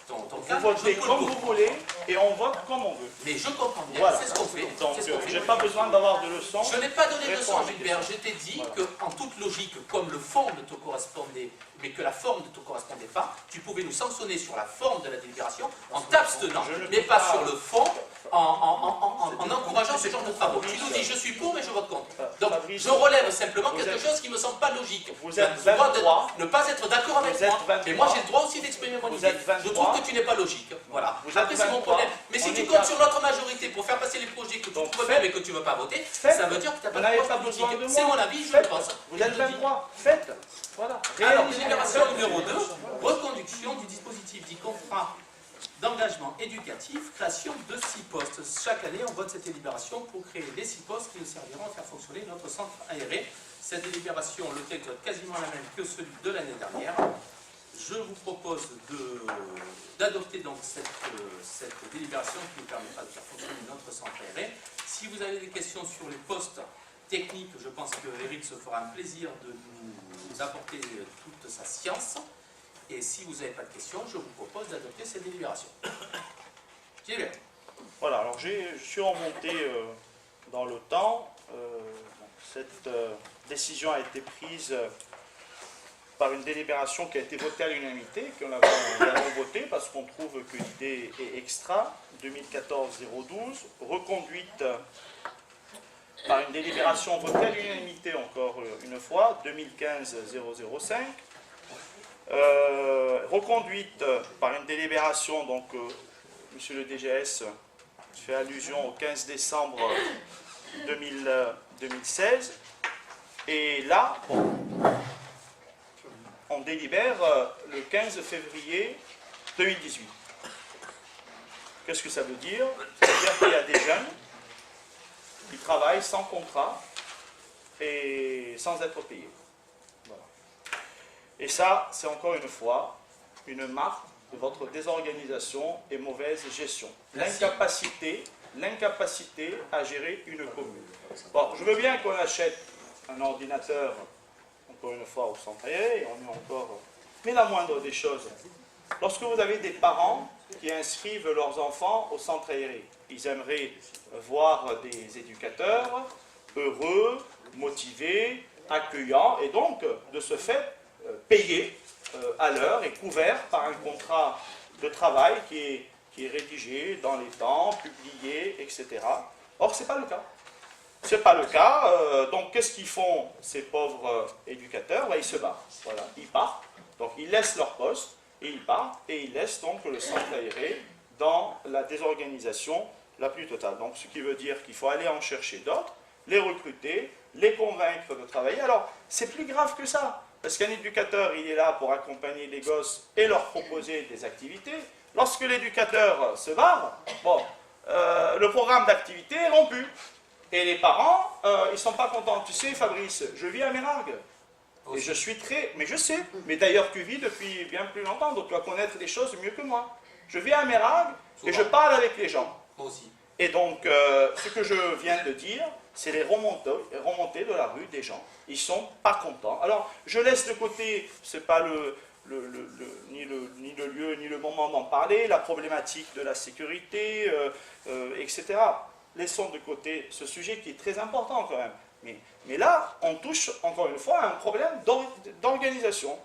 vous votez comme vous voulez et on vote comme on veut. Mais je comprends bien, voilà. C'est ce qu'on fait. Donc, je n'ai pas besoin d'avoir de leçons. Je n'ai pas donné de leçons, Gilbert. Je t'ai dit qu'en toute logique, comme le fond ne te correspondait, mais que la forme ne te correspondait pas, tu pouvais nous sanctionner sur la forme de la délibération en t'abstenant, mais pas sur le fond, en encourageant ce genre de travaux. Tu nous dis je suis pour, mais je vote contre. Donc je relève simplement quelque chose qui ne me semble pas logique. Vous tu as êtes le droit 23. de ne pas être d'accord avec moi, mais moi j'ai le droit aussi d'exprimer mon idée. Je trouve que tu n'es pas logique. Voilà. Après c'est mon problème. Mais si tu comptes sur notre majorité pour faire passer les projets que tu trouves bien mais que tu ne veux pas voter, ça veut dire que tu n'as pas de besoin de moi. C'est mon avis, je le pense. Vous êtes 23. Faites. Voilà. Alors, délibération numéro 2, reconduction du dispositif dit contrat d'engagement éducatif, création de 6 postes. Chaque année, on vote cette délibération pour créer les 6 postes qui nous serviront à faire fonctionner notre centre aéré. Cette délibération, le texte est quasiment la même que celui de l'année dernière. Je vous propose d'adopter donc cette délibération qui nous permettra de faire fonctionner notre centre aéré. Si vous avez des questions sur les postes techniques, je pense que Eric se fera un plaisir de nous apporter toute sa science. Et si vous n'avez pas de questions, je vous propose d'adopter cette délibération. Gilbert. Voilà, alors je suis remonté dans le temps. Cette décision a été prise par une délibération qui a été votée à l'unanimité, que nous avons votée parce qu'on trouve que l'idée est extra, 2014-012, reconduite par une délibération votée à l'unanimité encore une fois, 2015-005, reconduite par une délibération, donc monsieur le DGS fait allusion au 15 décembre 2016, et là, bon, on délibère le 15 février 2018. Qu'est-ce que ça veut dire? C'est-à-dire qu'il y a des jeunes travaillent sans contrat et sans être payés. Voilà. Et ça, c'est encore une fois une marque de votre désorganisation et mauvaise gestion. L'incapacité à gérer une commune. Bon, je veux bien qu'on achète un ordinateur, encore une fois, au centre aéré, et on est encore... Mais la moindre des choses, lorsque vous avez des parents qui inscrivent leurs enfants au centre aéré, ils aimeraient voir des éducateurs heureux, motivés, accueillants, et donc, de ce fait, payés à l'heure et couverts par un contrat de travail qui est rédigé dans les temps, publié, etc. Or, ce n'est pas le cas. Ce n'est pas le cas. Donc, qu'est-ce qu'ils font, ces pauvres éducateurs? Ils se barrent. Voilà, ils partent. Donc, ils laissent leur poste et ils partent. Et ils laissent donc le centre aéré dans la désorganisation la plus totale. Donc, ce qui veut dire qu'il faut aller en chercher d'autres, les recruter, les convaincre de travailler. Alors, c'est plus grave que ça. Parce qu'un éducateur, il est là pour accompagner les gosses et leur proposer des activités. Lorsque l'éducateur se barre, bon, le programme d'activité est rompu. Et les parents, ils ne sont pas contents. Tu sais, Fabrice, je vis à Mérargues. Et je suis très... Mais je sais. Mais d'ailleurs, tu vis depuis bien plus longtemps, donc tu vas connaître les choses mieux que moi. Je vis à Mérargues et je parle avec les gens. Moi aussi. Et donc, ce que je viens de dire, c'est les remontées de la rue des gens. Ils ne sont pas contents. Alors, je laisse de côté, ce n'est pas ni le lieu, ni le moment d'en parler, la problématique de la sécurité, etc. Laissons de côté ce sujet qui est très important quand même. Mais là, on touche encore une fois à un problème d'organisation.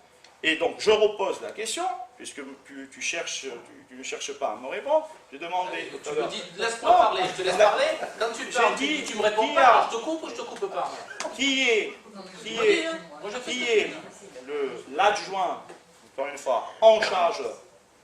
Et donc, je repose la question, puisque tu ne cherches pas à me répondre. J'ai demandé... Tu me dis, laisse-moi parler, je te laisse parler. Quand tu parles, tu me réponds pas, alors je te coupe ou je te coupe pas? Qui est l'adjoint, encore une fois, en charge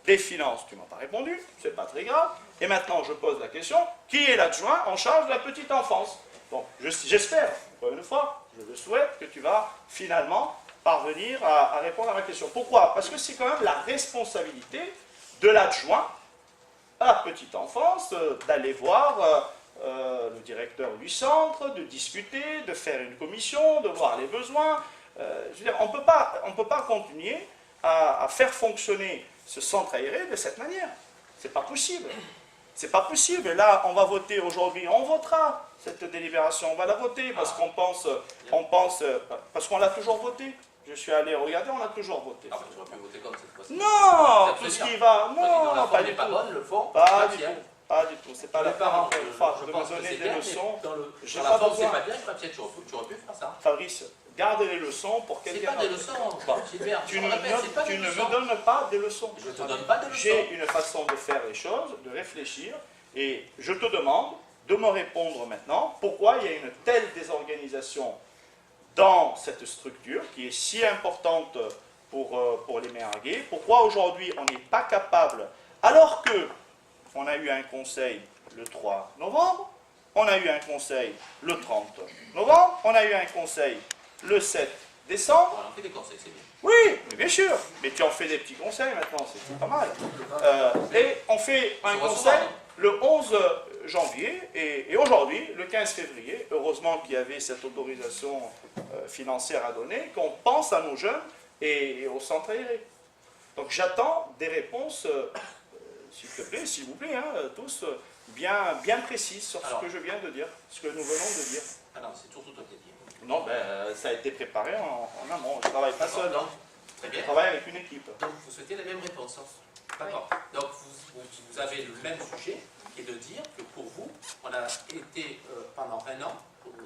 des finances? Tu ne m'as pas répondu, c'est pas très grave. Et maintenant, je pose la question, qui est l'adjoint en charge de la petite enfance? Bon, j'espère, encore une fois, je le souhaite, que tu vas finalement parvenir à répondre à ma question. Pourquoi? Parce que c'est quand même la responsabilité de l'adjoint à la petite enfance d'aller voir le directeur du centre, de discuter, de faire une commission, de voir les besoins. Je veux dire, on ne peut pas continuer à faire fonctionner ce centre aéré de cette manière. C'est pas possible. C'est pas possible. Et là, on va voter aujourd'hui, on votera cette délibération, on va la voter parce qu'on pense, parce qu'on l'a toujours voté. Je suis allé regarder, on a toujours voté. Ah, tu aurais pu voter comme cette fois-ci. Non, tout ce qui va. Non, pas du tout. Le fond, pas du tout. Pas du tout. C'est pas les la parents. de me donner des leçons. Dans J'ai la pas forme, c'est besoin. pas bien, tu aurais pu faire ça. Fabrice, garde les leçons pour C'est quelqu'un pas des d'autre. leçons, Bon. Gilbert. Tu ne me donnes pas des leçons. Je ne te donne pas de leçons. J'ai une façon de faire les choses, de réfléchir, et je te demande de me répondre maintenant pourquoi il y a une telle désorganisation dans cette structure qui est si importante pour les Méringuais. Pourquoi aujourd'hui on n'est pas capable, alors que on a eu un conseil le 3 novembre, on a eu un conseil le 30 novembre, on a eu un conseil le 7 décembre. On a fait des conseils, c'est bien. Oui, mais bien sûr. Mais tu en fais des petits conseils maintenant, c'est pas mal. Et on fait un conseil le 11 janvier et aujourd'hui, le 15 février. Heureusement qu'il y avait cette autorisation financière à donner, qu'on pense à nos jeunes et au centre aéré. Donc j'attends des réponses, s'il te plaît, s'il vous plaît, hein, tous bien précises sur ce que je viens de dire, ce que nous venons de dire. Ah non, c'est surtout toi qui as dit. Non, ben, ça a été préparé en amont. Je ne travaille pas seul. Donc, très bien. Je travaille avec une équipe. Donc vous souhaitez la même réponse. D'accord. Donc vous avez le même sujet, qui est de dire que pour vous, on a été pendant un an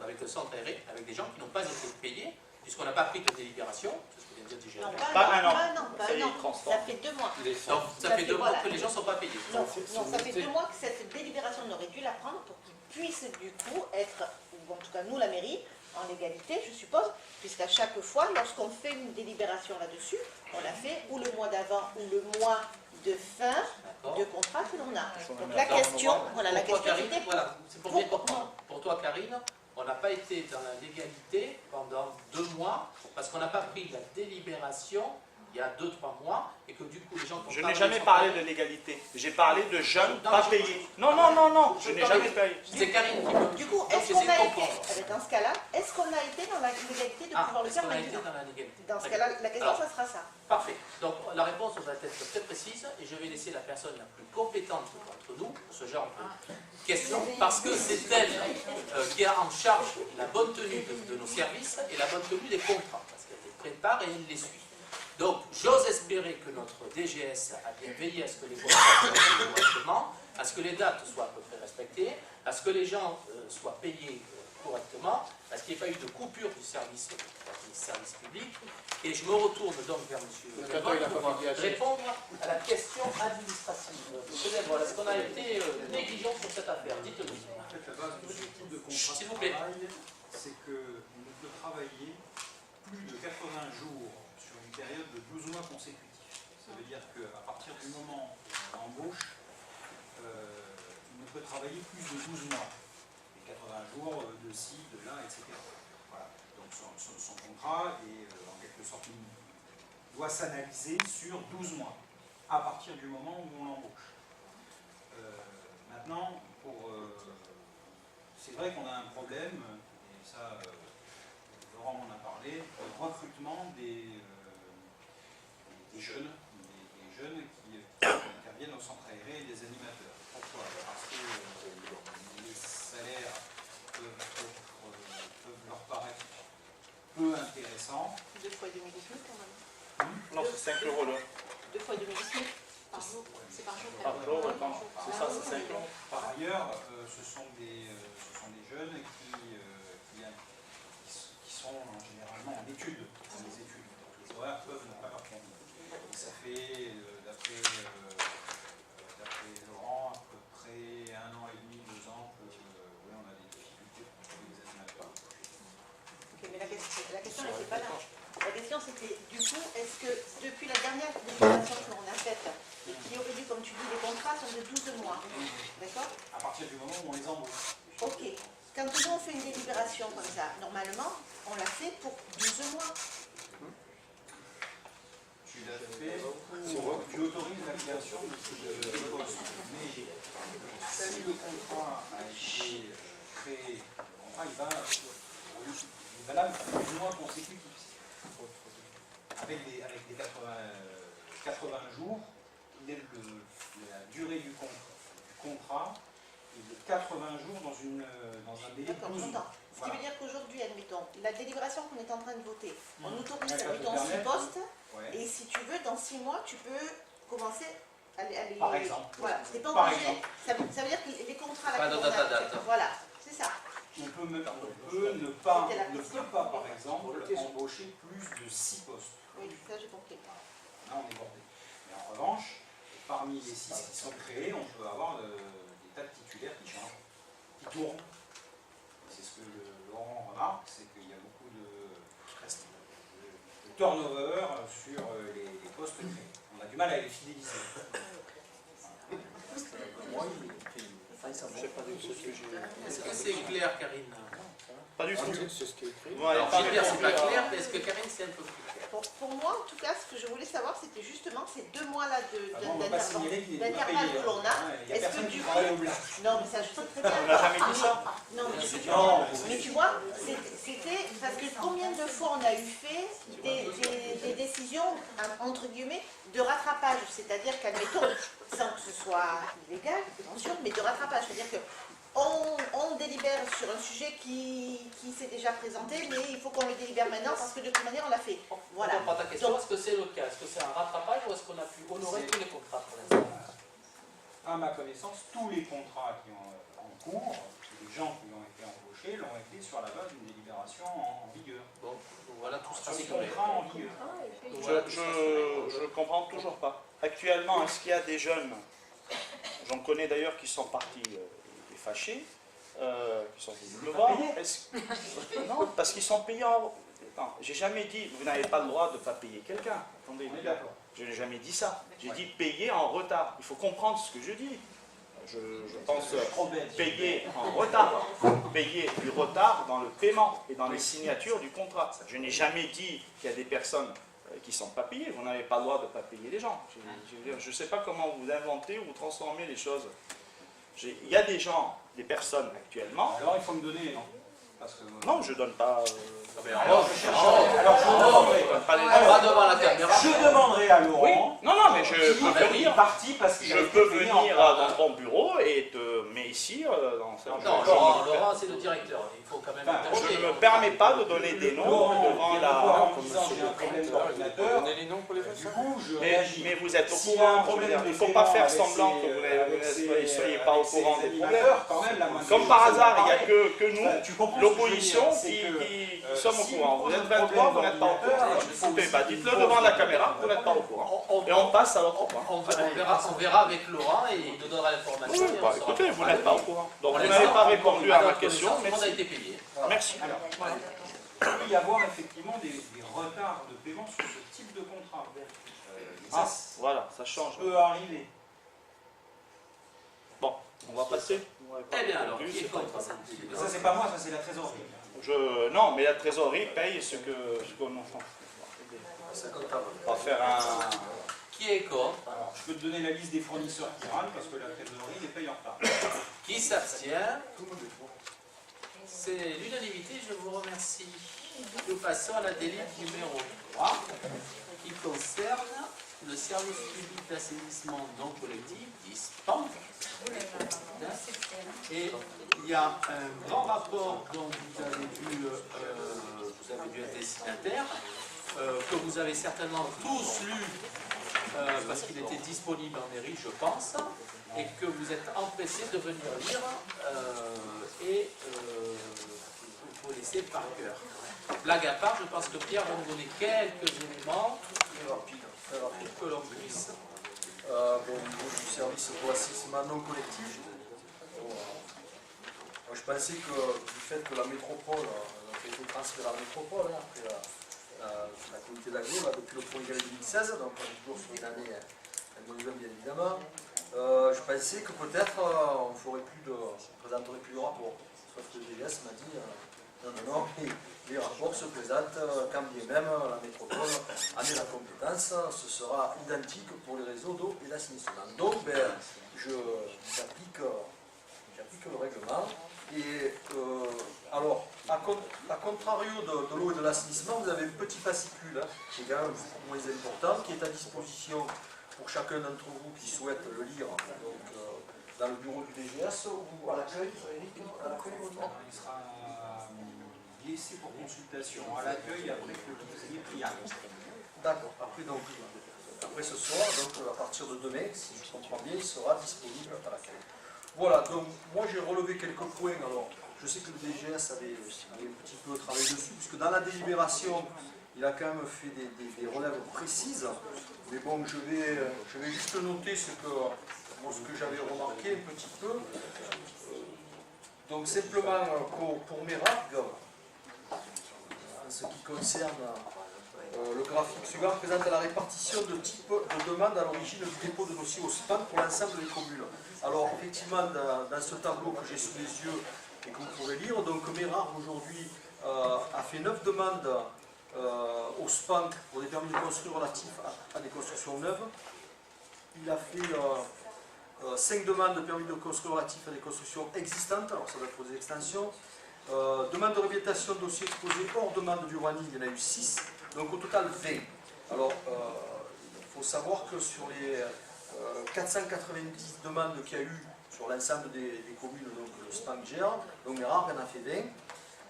avec le centre aéré, avec des gens qui n'ont pas été payés, puisqu'on n'a pas pris de délibération. C'est ce que vient de dire Non, DGA. pas un an. Ça y est, Ça fait 2 mois. Donc ça fait 2 mois que les gens ne sont pas payés. Non, ça fait 2 mois que cette délibération, on aurait dû la prendre pour qu'ils puissent du coup être, ou en tout cas nous la mairie, en légalité je suppose, puisqu'à chaque fois, lorsqu'on fait une délibération là-dessus, on la fait ou le mois d'avant ou le mois de fin de contrat que l'on a. Donc la question, voilà, la question était... Voilà, c'est pour bien comprendre. Pour toi, Karine, on n'a pas été dans la légalité pendant 2 mois parce qu'on n'a pas pris la délibération il y a 2-3 mois, et que du coup les gens qui ont Je n'ai travaillé jamais sans parlé de travail- l'égalité. J'ai parlé de jeunes Non, pas je- payés. Non, non, non, non, je n'ai Non, jamais mais payé. C'est Karine qui me... Du coup, Donc, est-ce j'essaie qu'on a de été, comprendre. dans ce cas-là, est-ce qu'on a été dans la légalité de Ah, pouvoir le est-ce faire qu'on a été maintenant? dans la légalité? Dans ce Très cas-là, bien. la question, Alors, ça sera ça. Parfait. Donc la réponse va être très précise et je vais laisser la personne la plus compétente d'entre nous pour ce genre de questions parce que c'est elle qui a en charge la bonne tenue de nos services et la bonne tenue des contrats parce qu'elle les prépare et elle les suit. Donc j'ose espérer que notre DGS a bien veillé à ce que les contrats soient faits correctement, à ce que les dates soient à peu près respectées, à ce que les gens soient payés correctement, à ce qu'il n'y ait pas eu de coupure du service public. Et je me retourne donc vers M. Lebon pour répondre à la question administrative. Monsieur Lebon, est-ce qu'on a été négligent sur cette affaire? Dites-le. En fait, la base de ce type de contrat S'il de vous plaît. travail, c'est qu'on ne peut travailler plus de 80 jours sur une période de 12 mois consécutifs. Ça veut dire qu'à partir du moment où on embauche, il ne peut travailler plus de 12 mois. Et 80 jours de ci, de là, etc. Voilà. Donc son contrat est en quelque sorte doit s'analyser sur 12 mois, à partir du moment où on l'embauche. Maintenant, c'est vrai qu'on a un problème, et ça, Laurent m'en a parlé, de recrutement des jeunes, des jeunes qui interviennent au centre aéré et des animateurs. Pourquoi? Parce que les salaires peuvent leur paraître peu intéressants. 2 fois 2018 quand même. Non, c'est 5 euros là. 2 fois 2018. Par jour, c'est par jour. Par jour, c'est ça, c'est 5 euros. Par ailleurs, ce sont des jeunes qui sont généralement en études, dans les études. Donc les horaires peuvent ne pas leur convenir. Et ça fait, d'après Laurent, à peu près 1 an et demi, 2 ans que oui, on a des difficultés pour trouver des animateurs. Ok, mais la question n'était pas là. La question c'était, du coup, est-ce que depuis la dernière délibération que l'on a faite, et qui aurait dû, comme tu dis, les contrats sont de 12 mois, d'accord? À partir du moment où on les embauche. Ok. Quand nous on fait une délibération comme ça, normalement, on l'a fait pour 12 mois. Tu l'as fait tu autorises la création de poste. Mais si le contrat a été créé, le contrat il est valable pour 12 mois consécutifs. Avec des 80 jours, la durée du contrat est de 80 jours dans un délai de D'accord, 12 mois. Ce qui veut dire qu'aujourd'hui, admettons, la délibération qu'on est en train de voter, on autorise, Ouais, ça admettons, te 6 permet, postes, ouais. et si tu veux, dans 6 mois, tu peux commencer à les... Par exemple. Voilà, c'est pas Par obligé. exemple. Ça veut dire que les contrats... Pas là, de qu'on a- date à date. Voilà, c'est ça. On peut ne pas, par exemple, embaucher plus de 6 postes. Oui, ça j'ai compris. Là, on est bordé. Mais en revanche, parmi les 6 qui sont créés, on peut avoir des tas de titulaires qui changent, qui tournent. C'est ce que Laurent remarque, c'est qu'il y a beaucoup de turnover sur les postes créés. On a du mal à les fidéliser. Est-ce que c'est clair, Karine? Pas du tout. C'est ce qui est écrit. Ouais, Alors, pas Gilbert, c'est pas clair. clair, mais est-ce que Karine, c'est un peu plus clair? Pour moi, en tout cas, ce que je voulais savoir, c'était justement ces 2 mois-là Avant, on ne va pas signaler qu'il n'est pas payé. d'intervalle que l'on a. Il n'y a Est-ce que personne qui du travaille au coup... blanc. Non, mais ça, je sais très bien. On n'a jamais dit ça. Non, Non, mais tu vois, c'était parce que combien de fois on a eu fait des décisions, entre guillemets, de rattrapage, c'est-à-dire qu'admettons, sans que ce soit illégal, attention, mais de rattrapage, c'est-à-dire que on délibère sur un sujet qui s'est déjà présenté, mais il faut qu'on le délibère maintenant parce que de toute manière on l'a fait. Voilà. Je comprends ta question. Donc, Est-ce que c'est le cas? Est-ce que c'est un rattrapage ou est-ce qu'on a pu honorer tous les contrats pour l'instant? À ma connaissance, tous les contrats qui ont en cours, les gens qui ont été embauchés, l'ont été sur la base d'une délibération en vigueur. Bon, voilà tout Sur ça. les contrats en vigueur. Je comprends toujours pas. Actuellement, est-ce qu'il y a des jeunes, j'en connais d'ailleurs qui sont partis fâchés, qui sont venus me voir. Non, parce qu'ils sont payés en... Attends, j'ai jamais dit, vous n'avez pas le droit de ne pas payer quelqu'un. Attendez, On est d'accord. je n'ai jamais dit ça. J'ai dit payer en retard. Il faut comprendre ce que je dis. Je pense payer en retard. Payer du retard dans le paiement et dans les signatures du contrat. Je n'ai jamais dit qu'il y a des personnes qui ne sont pas payés. Vous n'avez pas le droit de ne pas payer les gens. Je ne sais pas comment vous inventez ou vous transformez les choses. Il y a des gens, des personnes actuellement... Alors il faut me donner, non? Parce que... Non, je ne donne pas... Pas devant la caméra. Je demanderai à Laurent. Non, non, mais je peux venir. Parti parce qu'il Je peux venir dans ton bureau et mais ici, dans cette Non, Laurent, c'est le directeur. Il faut quand même je ne me permets pas de donner des noms devant la... Donnez les noms pour les faire ça. Mais vous êtes au courant, je veux dire, il ne faut pas faire semblant que vous ne soyez pas au courant des problèmes. Comme par hasard, il n'y a que nous, l'opposition, qui sommes au courant. Vous êtes 23, vous n'êtes pas au courant. Dites-le devant la caméra, vous n'êtes pas au courant. Et on passe à l'autre point. On verra avec Laurent et il nous donnera l'information. Écoutez, vous n'êtes pas au courant. Donc vous n'avez pas répondu à ma question. Tout le monde a été payé. Merci. Il peut y avoir effectivement des retards de paiement sur ce type de contrat. Voilà, ça change. Ça peut arriver. Bon, on va passer. Eh bien alors, qui est contre ça? Ça c'est pas moi, ça c'est la trésorerie. Non, mais la trésorerie paye ce qu'on offre. On va faire un... Qui est contre? Alors, je peux te donner la liste des fournisseurs qui râlent parce que la trésorerie les paye en retard. Qui s'abstient? C'est l'unanimité, je vous remercie. Nous passons à la délite numéro 3 qui concerne le service public d'assainissement non collectif, dit SPANC. Et il y a un grand rapport dont vous avez dû être destinataire, que vous avez certainement tous lu parce qu'il était disponible en mairie, je pense, et que vous êtes empressés de venir lire et vous laisser par cœur. Blague à part, je pense que Pierre va nous donner quelques éléments pour que l'on puisse. Au niveau du service pour l'assainissement non collectif, moi, je pensais que du fait que la métropole, on a fait le transfert à la métropole, après la communauté d'agglo, depuis le 1er janvier 2016, donc on est toujours sur une année nouvelle bien évidemment, je pensais que peut-être on présenterait plus de rapports. Sauf que le DGS m'a dit non, les rapports se présentent quand bien même la métropole en est la compétence, ce sera identique pour les réseaux d'eau et d'assainissement. Donc j'applique le règlement. Et alors, à contrario de l'eau et de l'assainissement, vous avez un petit fascicule qui est quand même beaucoup moins important, qui est à disposition pour chacun d'entre vous qui souhaite le lire dans le bureau du DGS ou à l'accueil. Il sera laissé pour consultation à l'accueil après que vous ayez pris acte. D'accord. Après ce soir, donc à partir de demain, si je comprends bien, il sera disponible à l'accueil. Voilà, donc moi j'ai relevé quelques points. Alors, je sais que le DGS avait un petit peu travaillé dessus, puisque dans la délibération, il a quand même fait des relèves précises. Mais bon, je vais juste noter ce que j'avais remarqué un petit peu. Donc simplement pour mes RAG, en ce qui concerne le graphique suivant, présente la répartition de type de demande à l'origine du dépôt de dossier au SPAN pour l'ensemble des communes. Alors effectivement, dans ce tableau que j'ai sous les yeux et que vous pourrez lire, donc Mérard aujourd'hui a fait 9 demandes au SPAN pour des permis de construire relatifs à des constructions neuves. Il a fait 5 demandes de permis de construire relatifs à des constructions existantes, alors ça va être pour des extensions. Demande de réhabilitation de dossiers exposés hors demande d'urbanisme, il y en a eu 6, donc au total 20. Alors, il faut savoir que sur les 490 demandes qu'il y a eu sur l'ensemble des communes, donc le SPAN gère, donc Mérard en a fait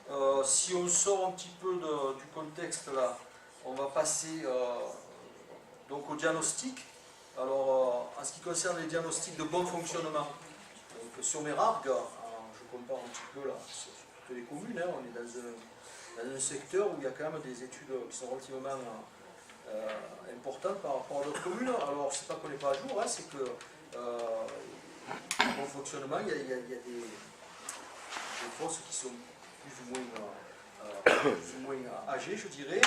20. Si on sort un petit peu du contexte là, on va passer donc au diagnostic. Alors, en ce qui concerne les diagnostics de bon fonctionnement, donc, sur Mérard, je compare un petit peu là, sur toutes les communes, on est dans un secteur où il y a quand même des études qui sont relativement importantes par rapport à d'autres communes. Alors, c'est pas qu'on n'est pas à jour, c'est que bon fonctionnement, il y a des fosses qui sont plus ou moins âgées, je dirais,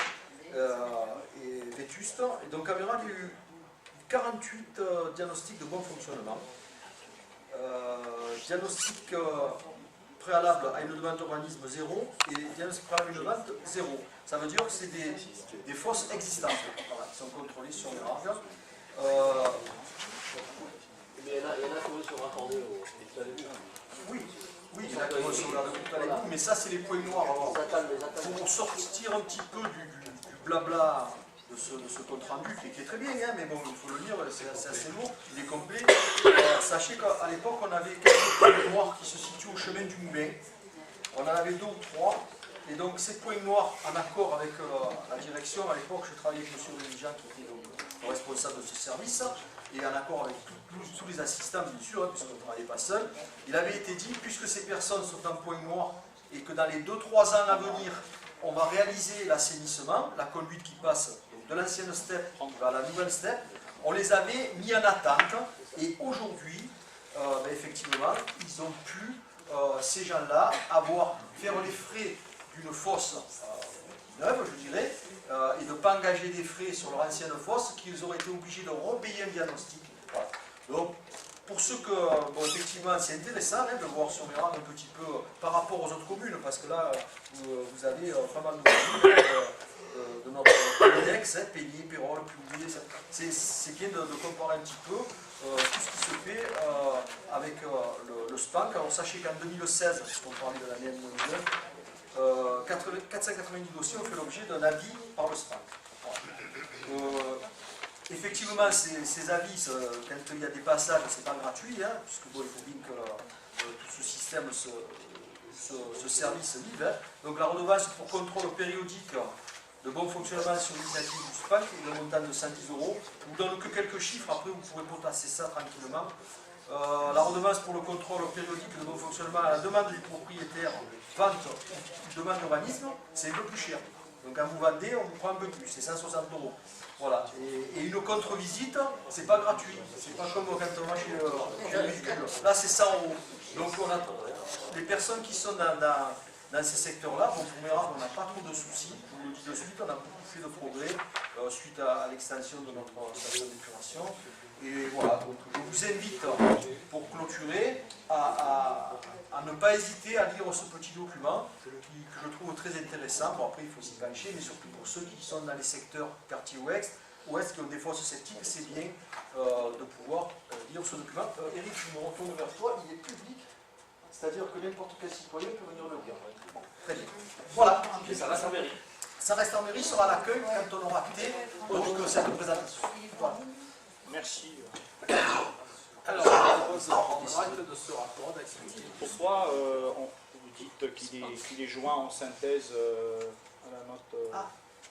et vétustes. Et donc, à Mérard, il y a eu 48 diagnostics de bon fonctionnement. Diagnostic préalable à une demande d'urbanisme 0 et diagnostic préalable à une demande 0. Ça veut dire que c'est des fosses existantes, voilà, qui sont contrôlées sur les rares. Mais il y en a qui veulent se raccorder au état des lieux. Oui, il y en a qui vont se regarder tout à l'égout, mais ça c'est les points noirs. Alors, pour sortir un petit peu du blabla de ce compte rendu, qui est très bien, hein, mais bon, il faut le lire, c'est assez lourd, il est complet. Sachez qu'à l'époque, on avait quelques points noirs qui se situent au chemin du Moulin. On en avait 2 ou 3. Et donc ces points noirs, en accord avec la direction, à l'époque je travaillais avec M. Rémijan qui était donc, le responsable de ce service, et en accord avec tous les assistants bien sûr, hein, puisqu'on ne travaillait pas seul, il avait été dit, puisque ces personnes sont en point noir, et que dans les 2-3 ans à venir, on va réaliser l'assainissement, la conduite qui passe donc, de l'ancienne steppe vers la nouvelle steppe, on les avait mis en attente, et aujourd'hui, effectivement, ils ont pu, ces gens-là, faire les frais d'une fosse neuve, je dirais, et de ne pas engager des frais sur leur ancienne fosse qu'ils auraient été obligés de repayer un diagnostic. Voilà. Donc, pour ceux que, bon, effectivement, c'est intéressant hein, de voir sur Mérard un petit peu par rapport aux autres communes, parce que là, vous avez vraiment de notre Péninex, hein, Pénier, Pérol, Plouguier, c'est bien de comparer un petit peu tout ce qui se fait avec le SPANC. Alors, sachez qu'en 2016, on parlait de l'année 2009, 490 dossiers ont fait l'objet d'un avis par le SPANC. Effectivement, ces avis, quand il y a des passages, ce n'est pas gratuit, hein, puisque bon, il faut bien que tout ce système, ce service vive. Hein. Donc la redevance pour contrôle périodique de bon fonctionnement sur l'initiative du SPAC est d'un montant de 110 €. Je vous donne que quelques chiffres, après vous pourrez potasser ça tranquillement. La redevance pour le contrôle périodique de bon fonctionnement à la demande du propriétaire, vente ou demande d'urbanisme, c'est un peu plus cher. Donc quand vous vendez, on vous prend un peu plus, c'est 160 €. Voilà. Et une contre-visite, c'est pas gratuit. C'est pas comme quand on va chez le véhicule. Là, c'est 100 €. Donc on a les personnes qui sont dans ces secteurs-là, bon, pour Mérard, on n'a pas trop de soucis. Je vous le dis de suite, on a beaucoup fait de progrès suite à l'extension de notre station d'épuration. Et voilà, donc je vous invite, pour clôturer, à ne pas hésiter à lire ce petit document que je trouve très intéressant. Bon, après, il faut s'y pencher, mais surtout pour ceux qui sont dans les secteurs quartier ouest, qui ont des fosses septiques, c'est bien de pouvoir lire ce document. Eric, je me retourne vers toi, il est public, c'est-à-dire que n'importe quel citoyen peut venir le lire. Bon, très bien. Voilà. Et ça reste en mairie. Ça reste en mairie, sera à l'accueil quand on aura acté cette présentation. Voilà. Merci. Alors, je propose en direct de ce rapport d'expliquer. Pourquoi vous dites qu'il est joint en synthèse à la note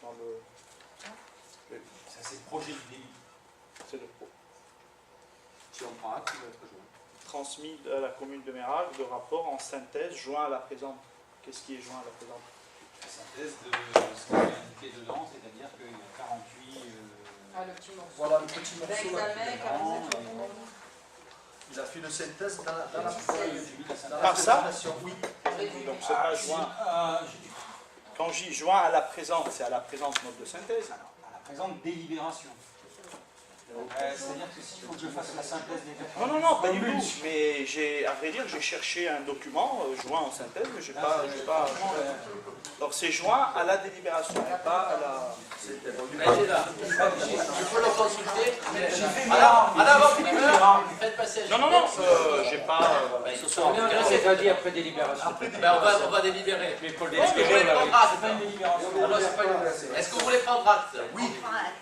dans le... Ça, c'est le projet du délit. C'est le pro. Si on prend acte, il va être joint. Transmis à la commune de Mérard, le rapport en synthèse joint à la présente. Qu'est-ce qui est joint à la présente? La synthèse de ce qui est indiqué dedans, c'est-à-dire qu'il y a 48... le petit morceau. Voilà le petit morceau là. Il a fait une synthèse dans la Par ça? présentation. Oui. Donc c'est pas joint. Quand j'y joins à la présente, c'est à la présente note de synthèse. Alors, à la présente délibération. C'est-à-dire que s'il faut que je fasse la synthèse des... Non, pas du tout. Mais à vrai dire, j'ai cherché un document joint en synthèse, mais j'ai pas. Donc c'est joint à la délibération, pas à la. Il est là. Il faut le consulter. À l'avant-primeur, faites passer. Non, j'ai pas. Ce soir, c'est pas dit après délibération. On va délibérer. Mais pour le Est-ce que vous voulez prendre acte? C'est pas une délibération. Alors, c'est pas une- Est-ce que vous voulez prendre acte? Oui.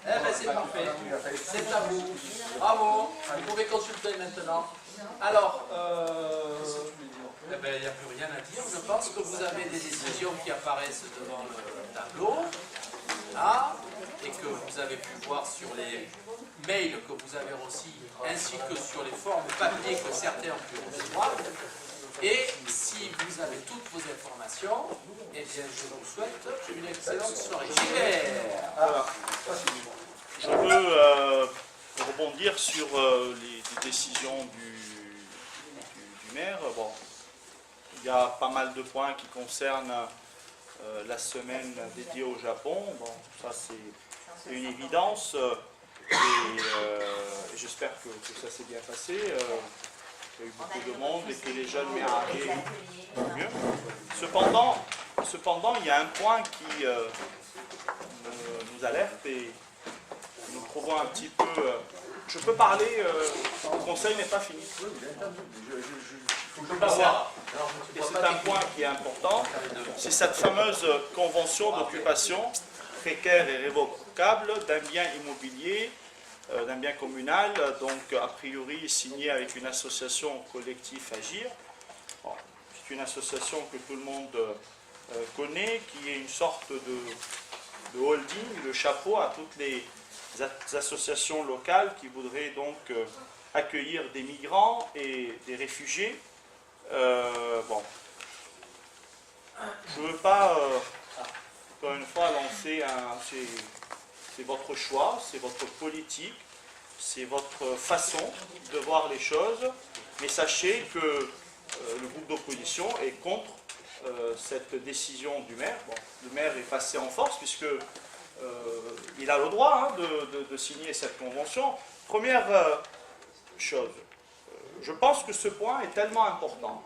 Eh bien, c'est parfait. C'est à vous. Bravo. Vous pouvez consulter maintenant. Alors, eh ben, il n'y a plus rien à dire. Je pense que vous avez des décisions qui apparaissent devant le tableau. Là, et que vous avez pu voir sur les mails que vous avez reçus, ainsi que sur les formes papier que certains ont pu recevoir. Et si vous avez toutes vos informations, eh bien, je vous souhaite une excellente soirée. Voilà. Je veux rebondir sur les décisions du maire. Bon, il y a pas mal de points qui concernent la semaine dédiée au Japon. Bon, ça c'est une évidence. Et j'espère que ça s'est bien passé. Il y a eu beaucoup de monde et que les jeunes méraillés vont mieux. Cependant, il y a un point qui nous alerte et nous trouvons un petit peu... je peux parler, le conseil n'est pas fini. Et c'est un point qui est important, c'est cette fameuse convention d'occupation précaire et révocable d'un bien immobilier, d'un bien communal, donc a priori signé avec une association collective Agir. Bon, c'est une association que tout le monde connaît, qui est une sorte de holding, le chapeau à toutes les associations locales qui voudraient donc accueillir des migrants et des réfugiés. Bon, je ne veux pas, encore une fois, lancer c'est votre choix, c'est votre politique, c'est votre façon de voir les choses, mais sachez que le groupe d'opposition est contre cette décision du maire. Bon, le maire est passé en force puisque il a le droit de signer cette convention. Première chose, je pense que ce point est tellement important.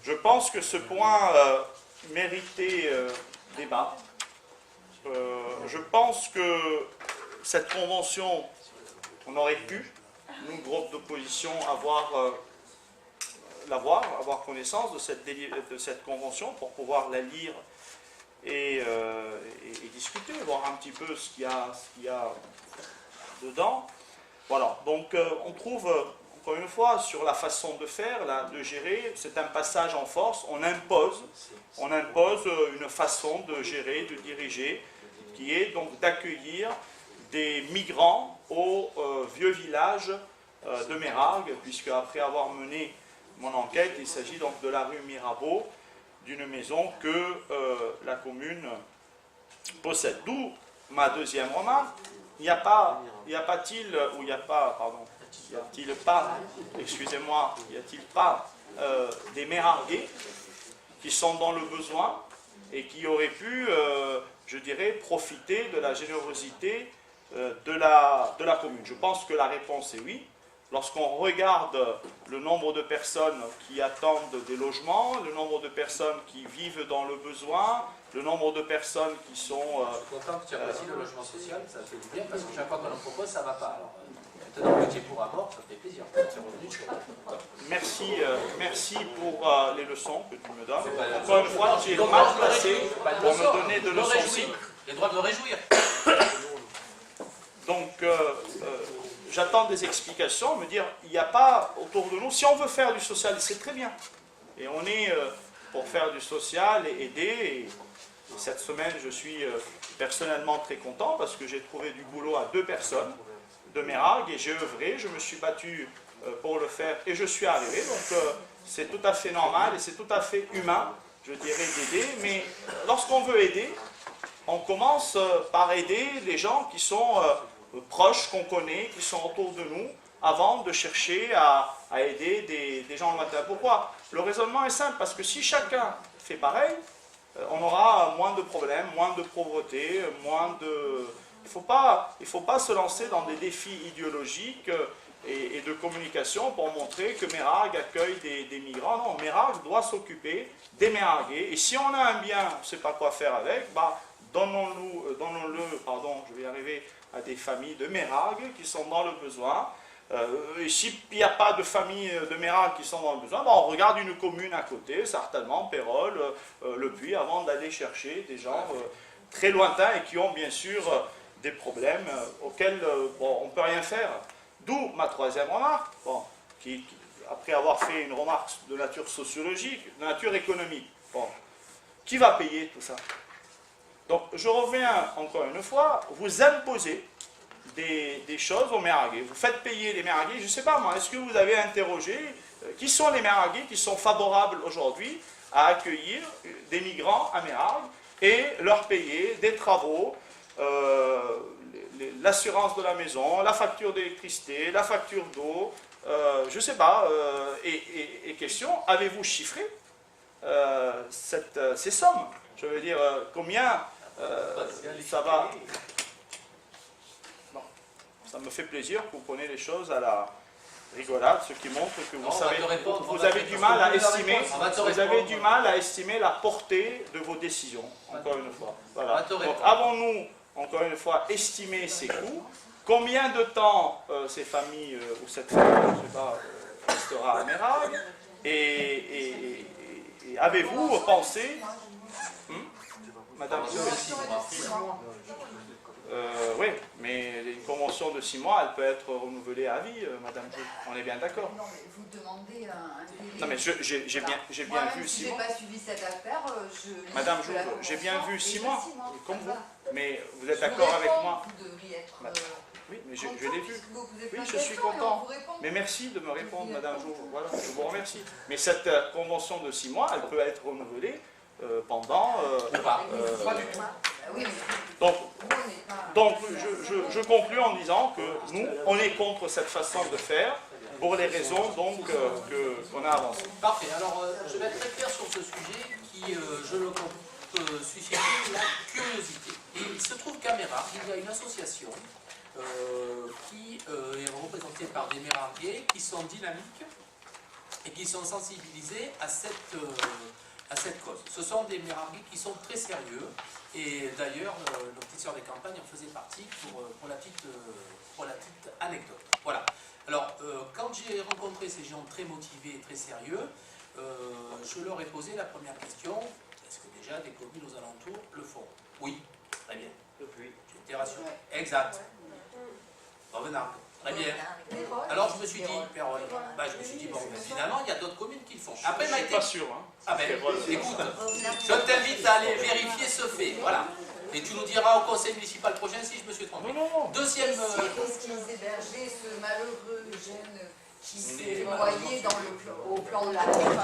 Je pense que ce point méritait débat. Je pense que cette convention, on aurait pu, nous, groupe d'opposition, avoir connaissance de cette convention pour pouvoir la lire et discuter, voir un petit peu ce qu'il y a dedans. Voilà, donc on trouve, encore une fois, sur la façon de faire, de gérer, c'est un passage en force, on impose une façon de gérer, de diriger, qui est donc d'accueillir des migrants au vieux village de Mérargues, puisque après avoir mené mon enquête, il s'agit donc de la rue Mirabeau, d'une maison que la commune possède. D'où ma deuxième remarque, il n'y a pas des Mérarguais qui sont dans le besoin et qui auraient pu, je dirais, profiter de la générosité de la commune? Je pense que la réponse est oui. Lorsqu'on regarde le nombre de personnes qui attendent des logements, le nombre de personnes qui vivent dans le besoin, le nombre de personnes qui sont... Je suis content que tu aies choisi le logement social, ça fait du bien, parce que chaque fois qu'on en propose, ça ne va pas. Alors, maintenant que tu es pour à mort, ça fait plaisir. Merci pour les leçons que tu me donnes. Encore une fois, tu es mal placé pour me donner de leçons aussi. J'ai le droit de me réjouir. Donc, j'attends des explications, me dire, il n'y a pas autour de nous, si on veut faire du social, c'est très bien. Et on est pour faire du social et aider. Et cette semaine, je suis personnellement très content parce que j'ai trouvé du boulot à 2 personnes de Mérargues et j'ai œuvré, je me suis battu pour le faire et je suis arrivé. Donc, c'est tout à fait normal et c'est tout à fait humain, je dirais, d'aider. Mais lorsqu'on veut aider, on commence par aider les gens qui sont proches, qu'on connaît, qui sont autour de nous, avant de chercher à aider des gens lointains. Pourquoi? Le raisonnement est simple, parce que si chacun fait pareil, on aura moins de problèmes, moins de pauvreté, moins de... Il ne faut pas se lancer dans des défis idéologiques et de communication pour montrer que Mérargues accueille des migrants. Non, Mérargues doit s'occuper des Mérarguais. Et si on a un bien, on ne sait pas quoi faire avec, bah, donnons-le, je vais y arriver, à des familles de Mérargues qui sont dans le besoin. Et s'il n'y a pas de familles de Mérargues qui sont dans le besoin, ben on regarde une commune à côté, certainement, Pérol, Le Puy, avant d'aller chercher des gens très lointains et qui ont bien sûr des problèmes auxquels on ne peut rien faire. D'où ma troisième remarque, après avoir fait une remarque de nature sociologique, de nature économique. Bon, qui va payer tout ça? Donc, je reviens encore une fois, vous imposez des choses aux Mérarguais. Vous faites payer les Mérarguais, je ne sais pas moi, est-ce que vous avez interrogé qui sont les Mérarguais qui sont favorables aujourd'hui à accueillir des migrants à Mérargues et leur payer des travaux, l'assurance de la maison, la facture d'électricité, la facture d'eau, je ne sais pas, et question, avez-vous chiffré ces sommes? Je veux dire, combien ça va... Non. Ça me fait plaisir que vous preniez les choses à rigolade, ce qui montre que Non, on va te répondre, on vous va avez te du répondre. mal à estimer, On va te vous avez répondre. du mal à estimer la portée de vos décisions, encore une fois. Voilà. On va te Donc répondre. avons-nous, encore une fois, estimé ces coûts? Combien de temps ces familles, ou cette famille, je ne sais pas, restera à Mérag? Et avez-vous pensé, Madame oui, mais une convention de 6 mois, elle peut être renouvelée à vie, Madame Jou. On est bien d'accord. Non, mais vous demandez un délai. Non, mais j'ai bien vu 6 mois. Je n'ai pas suivi cette affaire. Madame Jou, j'ai bien vu 6 mois, comme vous. Mais vous êtes Je vous d'accord avec réponds, moi? Vous devriez être. Oui, mais je l'ai vu. Vous posez Oui, plein de je suis questions et on content. vous répond. Mais merci de me répondre, Madame Jou. Voilà, je vous remercie. Mais cette convention de 6 mois, elle peut être renouvelée pendant... Donc, je conclus en disant que nous, on est contre cette façon de faire pour les raisons donc qu'on a avancées. Parfait. Alors, je vais être très clair sur ce sujet qui, je le comprends, peut susciter la curiosité. Et il se trouve qu'à Mérard, il y a une association qui est représentée par des mérardiers qui sont dynamiques et qui sont sensibilisés à cette cause. Ce sont des mérardiers qui sont très sérieux et d'ailleurs, nos petites sœurs des campagnes en faisaient partie pour la petite anecdote. Voilà. Alors, quand j'ai rencontré ces gens très motivés et très sérieux, je leur ai posé la première question: est-ce que déjà des communes aux alentours le font? Oui, très bien. Depuis. J'étais rassuré. Exact. Revenard. Très bien. Alors je me suis dit, Pérol, je me suis dit, bon, finalement, il y a d'autres communes qui le font. Après, Je ne suis pas sûr. Hein. Ah ben, écoute, je t'invite à aller vérifier ce fait. Voilà. Et tu nous diras au conseil municipal prochain si je me suis trompé. Deuxième... Est-ce qu'ils hébergeaient ce malheureux jeune qui s'est noyé au plan de la mer,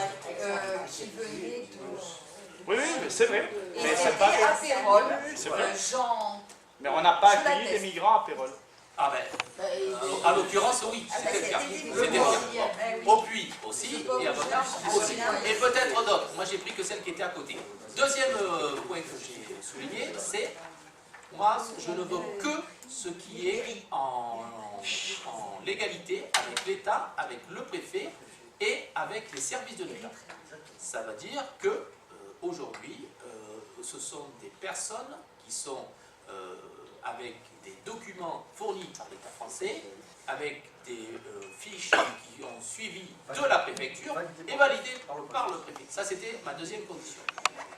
qui venait de... Oui, mais c'est vrai. Et Mais c'était c'est pas... à Pérol, C'est vrai. Jean... Mais on n'a pas Je accueilli l'atteste. des migrants à Pérol. Ah ben, à l'occurrence, oui, c'était le cas. C'était le cas. Au Puy aussi, et à Bocage aussi. Et peut-être d'autres. Moi, j'ai pris que celle qui était à côté. Deuxième point que j'ai souligné, c'est, moi, je ne veux que ce qui est en légalité avec l'État, avec le préfet et avec les services de l'État. Ça veut dire que aujourd'hui, ce sont des personnes qui sont avec des documents fournis par l'État français, avec des fiches qui ont suivi de la préfecture et validées par le préfet. Ça, c'était ma deuxième condition.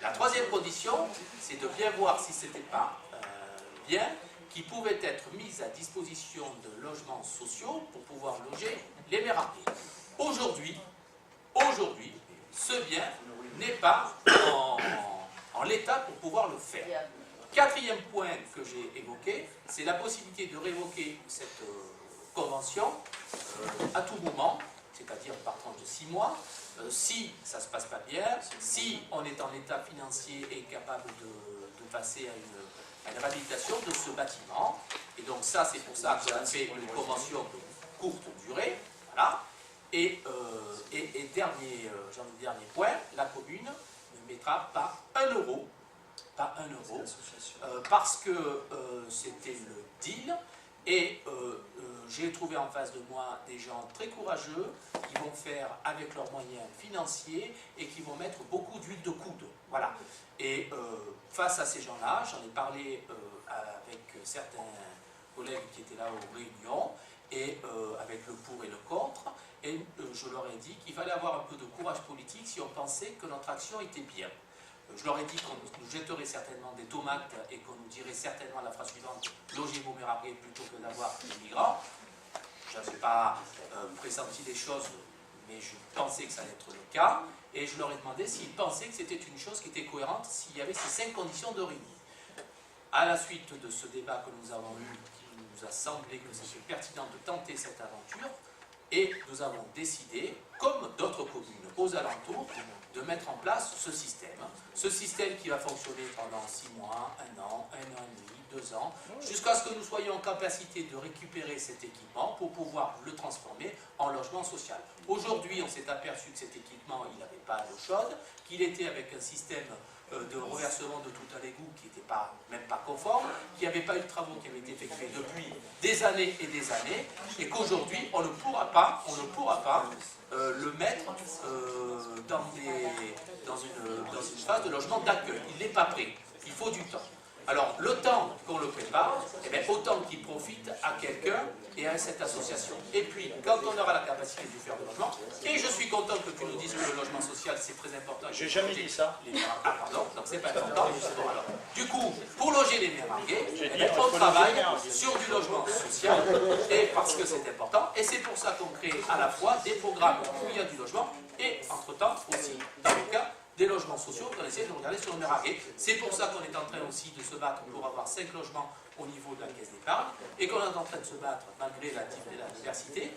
La troisième condition, c'est de bien voir si ce n'était pas bien qui pouvait être mis à disposition de logements sociaux pour pouvoir loger les mérardiers. Aujourd'hui, ce bien n'est pas en l'état pour pouvoir le faire. Quatrième point que j'ai évoqué, c'est la possibilité de révoquer cette convention à tout moment, c'est-à-dire par tranche de 6 mois, si ça ne se passe pas bien, si on est en état financier et capable de passer à une réhabilitation de ce bâtiment. Et donc ça, c'est pour ça qu'on a fait une convention de courte durée. Voilà. Et dernier point, la commune ne mettra pas 1 euro. Pas 1 euro, parce que c'était le deal, et j'ai trouvé en face de moi des gens très courageux qui vont faire avec leurs moyens financiers et qui vont mettre beaucoup d'huile de coude. Voilà. Et face à ces gens-là, j'en ai parlé avec certains collègues qui étaient là aux réunions, et avec le pour et le contre, et je leur ai dit qu'il fallait avoir un peu de courage politique si on pensait que notre action était bien. Je leur ai dit qu'on nous jetterait certainement des tomates et qu'on nous dirait certainement la phrase suivante: logez vos mérardiers plutôt que d'avoir des migrants. Je n'avais pas pressenti les choses, mais je pensais que ça allait être le cas. Et je leur ai demandé s'ils pensaient que c'était une chose qui était cohérente s'il y avait ces 5 conditions de réunion. À la suite de ce débat que nous avons eu, il nous a semblé que c'était pertinent de tenter cette aventure. Et nous avons décidé, comme d'autres communes aux alentours, de mettre en place ce système qui va fonctionner pendant 6 mois, 1 an, 1 an et demi, 2 ans, jusqu'à ce que nous soyons en capacité de récupérer cet équipement pour pouvoir le transformer en logement social. Aujourd'hui, on s'est aperçu que cet équipement, il n'avait pas d'eau chaude, qu'il était avec un système de reversement de tout un égout qui n'était même pas conforme, qu'il n'y avait pas eu de travaux qui avaient été effectués depuis des années, et qu'aujourd'hui on ne pourra pas le mettre dans une phase de logement d'accueil. Il n'est pas prêt, il faut du temps. Alors, le temps qu'on le prépare, eh bien, autant qu'il profite à quelqu'un et à cette association. Et puis, quand on aura la capacité de faire de logement, et je suis content que tu nous dises que le logement social, c'est très important. J'ai jamais dit ça. Ah, pardon, donc c'est pas important. Bon, alors, du coup, pour loger les méringués, eh bien, on travaille sur du logement social, et parce que c'est important, et c'est pour ça qu'on crée à la fois des programmes où il y a du logement, et entre-temps aussi, dans le cas des logements sociaux, on essaie de regarder sur le méringué. C'est pour ça qu'on est en train aussi de se battre pour avoir 5 logements au niveau de la caisse d'épargne, et qu'on est en train de se battre, malgré la diversité,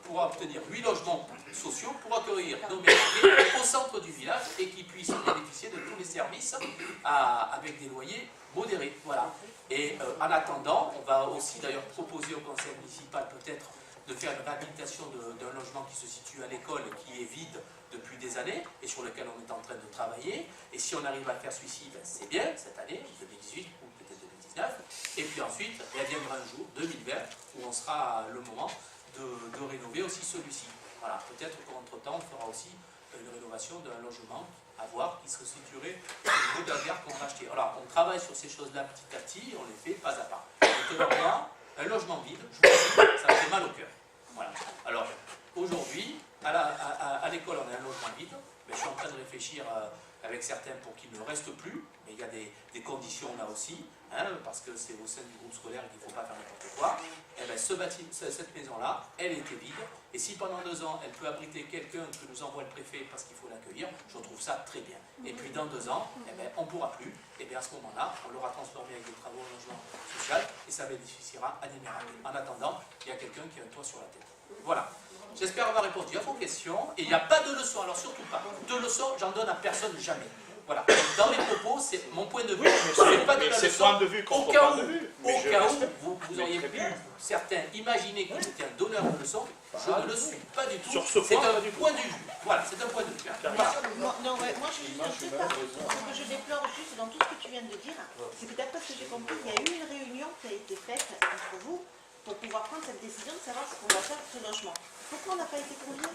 pour obtenir 8 logements sociaux pour accueillir nos méringués au centre du village et qui puissent bénéficier de tous les services avec des loyers modérés. Voilà. Et en attendant, on va aussi d'ailleurs proposer au conseil municipal peut-être de faire une réhabilitation d'un logement qui se situe à l'école et qui est vide depuis des années et sur lequel on est en train de travailler. Et si on arrive à le faire celui-ci, ben c'est bien, cette année, 2018 ou peut-être 2019. Et puis ensuite, il viendra un jour, 2020, où on sera le moment de rénover aussi celui-ci. Voilà, peut-être qu'entre-temps, on fera aussi une rénovation d'un logement à voir qui se situerait au niveau de la gare qu'on va acheter. Alors, on travaille sur ces choses-là petit à petit, on les fait pas à pas. Maintenant, un logement vide, je vous dis, ça me fait mal au cœur. Voilà. Alors, aujourd'hui, à l'école, on a un logement vide, mais je suis en train de réfléchir avec certains pour qu'il ne reste plus, mais il y a des conditions là aussi, hein, parce que c'est au sein du groupe scolaire qu'il ne faut pas faire n'importe quoi. Et bien, cette maison-là, elle était vide, et si pendant 2 ans, elle peut abriter quelqu'un que nous envoie le préfet parce qu'il faut l'accueillir, je trouve ça très bien. Et puis dans 2 ans, eh bien, on ne pourra plus, et bien à ce moment-là, on l'aura transformé avec des travaux en logement social, et ça bénéficiera à des méringués. En attendant, il y a quelqu'un qui a un toit sur la tête. Voilà. J'espère avoir répondu à vos questions, et il n'y a pas de leçons, alors surtout pas. De leçons, j'en donne à personne jamais. Voilà. Dans mes propos, c'est mon point de vue. Oui, pas de la leçon. Au cas où vous auriez pu, certains, imaginer que j'étais un donneur de leçons, je ne le suis pas du tout. C'est un point de vue. Voilà, c'est un point de vue. Voilà. Non, ouais, moi je suis juste un truc, ce que je déplore juste dans tout ce que tu viens de dire, c'est que d'après ce que j'ai compris, il y a eu une réunion qui a été faite entre vous pour pouvoir prendre cette décision de savoir ce qu'on va faire de ce logement. Pourquoi on n'a pas été conviés?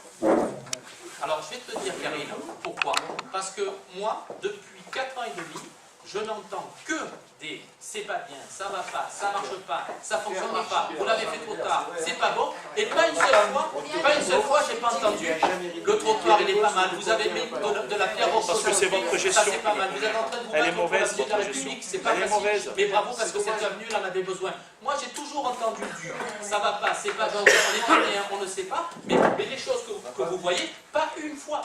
Alors je vais te dire, Karine, pourquoi? Parce que moi, depuis 4 ans et demi, je n'entends que des c'est pas bien, ça va pas, ça marche pas, ça fonctionnera pas, vous l'avez fait trop tard, c'est pas bon, et pas une seule fois, j'ai pas entendu le trottoir il est pas mal, vous avez mis de la pierre au parce que c'est votre gestion. Ça c'est pas mal, vous êtes en train de vous battre pour l'avenir de la République, c'est pas facile, mais bravo parce que cette avenue, il en avait besoin. Moi j'ai toujours entendu du ça va pas, c'est pas gentil, on est pas rien, on ne sait pas, mais les choses que vous voyez, pas une fois,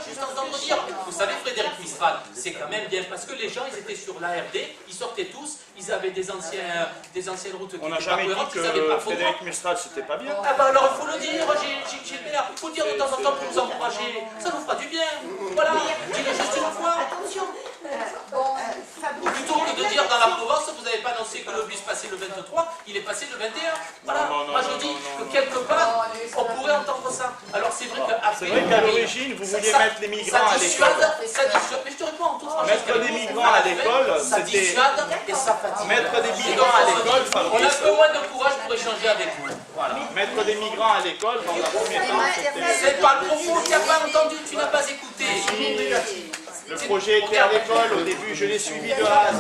juste entendre dire, vous savez Frédéric Mistral, c'est quand même bien, parce que les gens ils étaient sur l'ARD, ils sortaient tous, ils avaient des anciennes routes qui on n'a étaient pas jamais dit cohérentes, que Frédéric Mistral c'était pas bien. Ah bah alors il faut le dire, j'ai le nerf, il faut le dire de temps en temps pour nous encourager, ça nous fera du bien, voilà, dis-le juste une fois. Attention, Plutôt que de dire dans la Provence, vous n'avez pas annoncé que le bus passait le 23, il est passé le 21. Voilà, moi je dis que quelque part, on pourrait entendre ça. Alors c'est vrai qu'à l'origine, vous vouliez mettre les migrants à l'école. Ça dissuade, mais je te réponds en toute franchise. Mettre des migrants à l'école, ça dissuade et ça fatigue. Mettre des migrants à l'école, on a un peu moins de courage pour échanger avec vous. Voilà. Mettre des migrants à l'école, dans un premier temps, c'est pas le propos, tu n'as pas entendu, tu n'as pas écouté. Le projet était à l'école, au début je l'ai suivi de A à Z.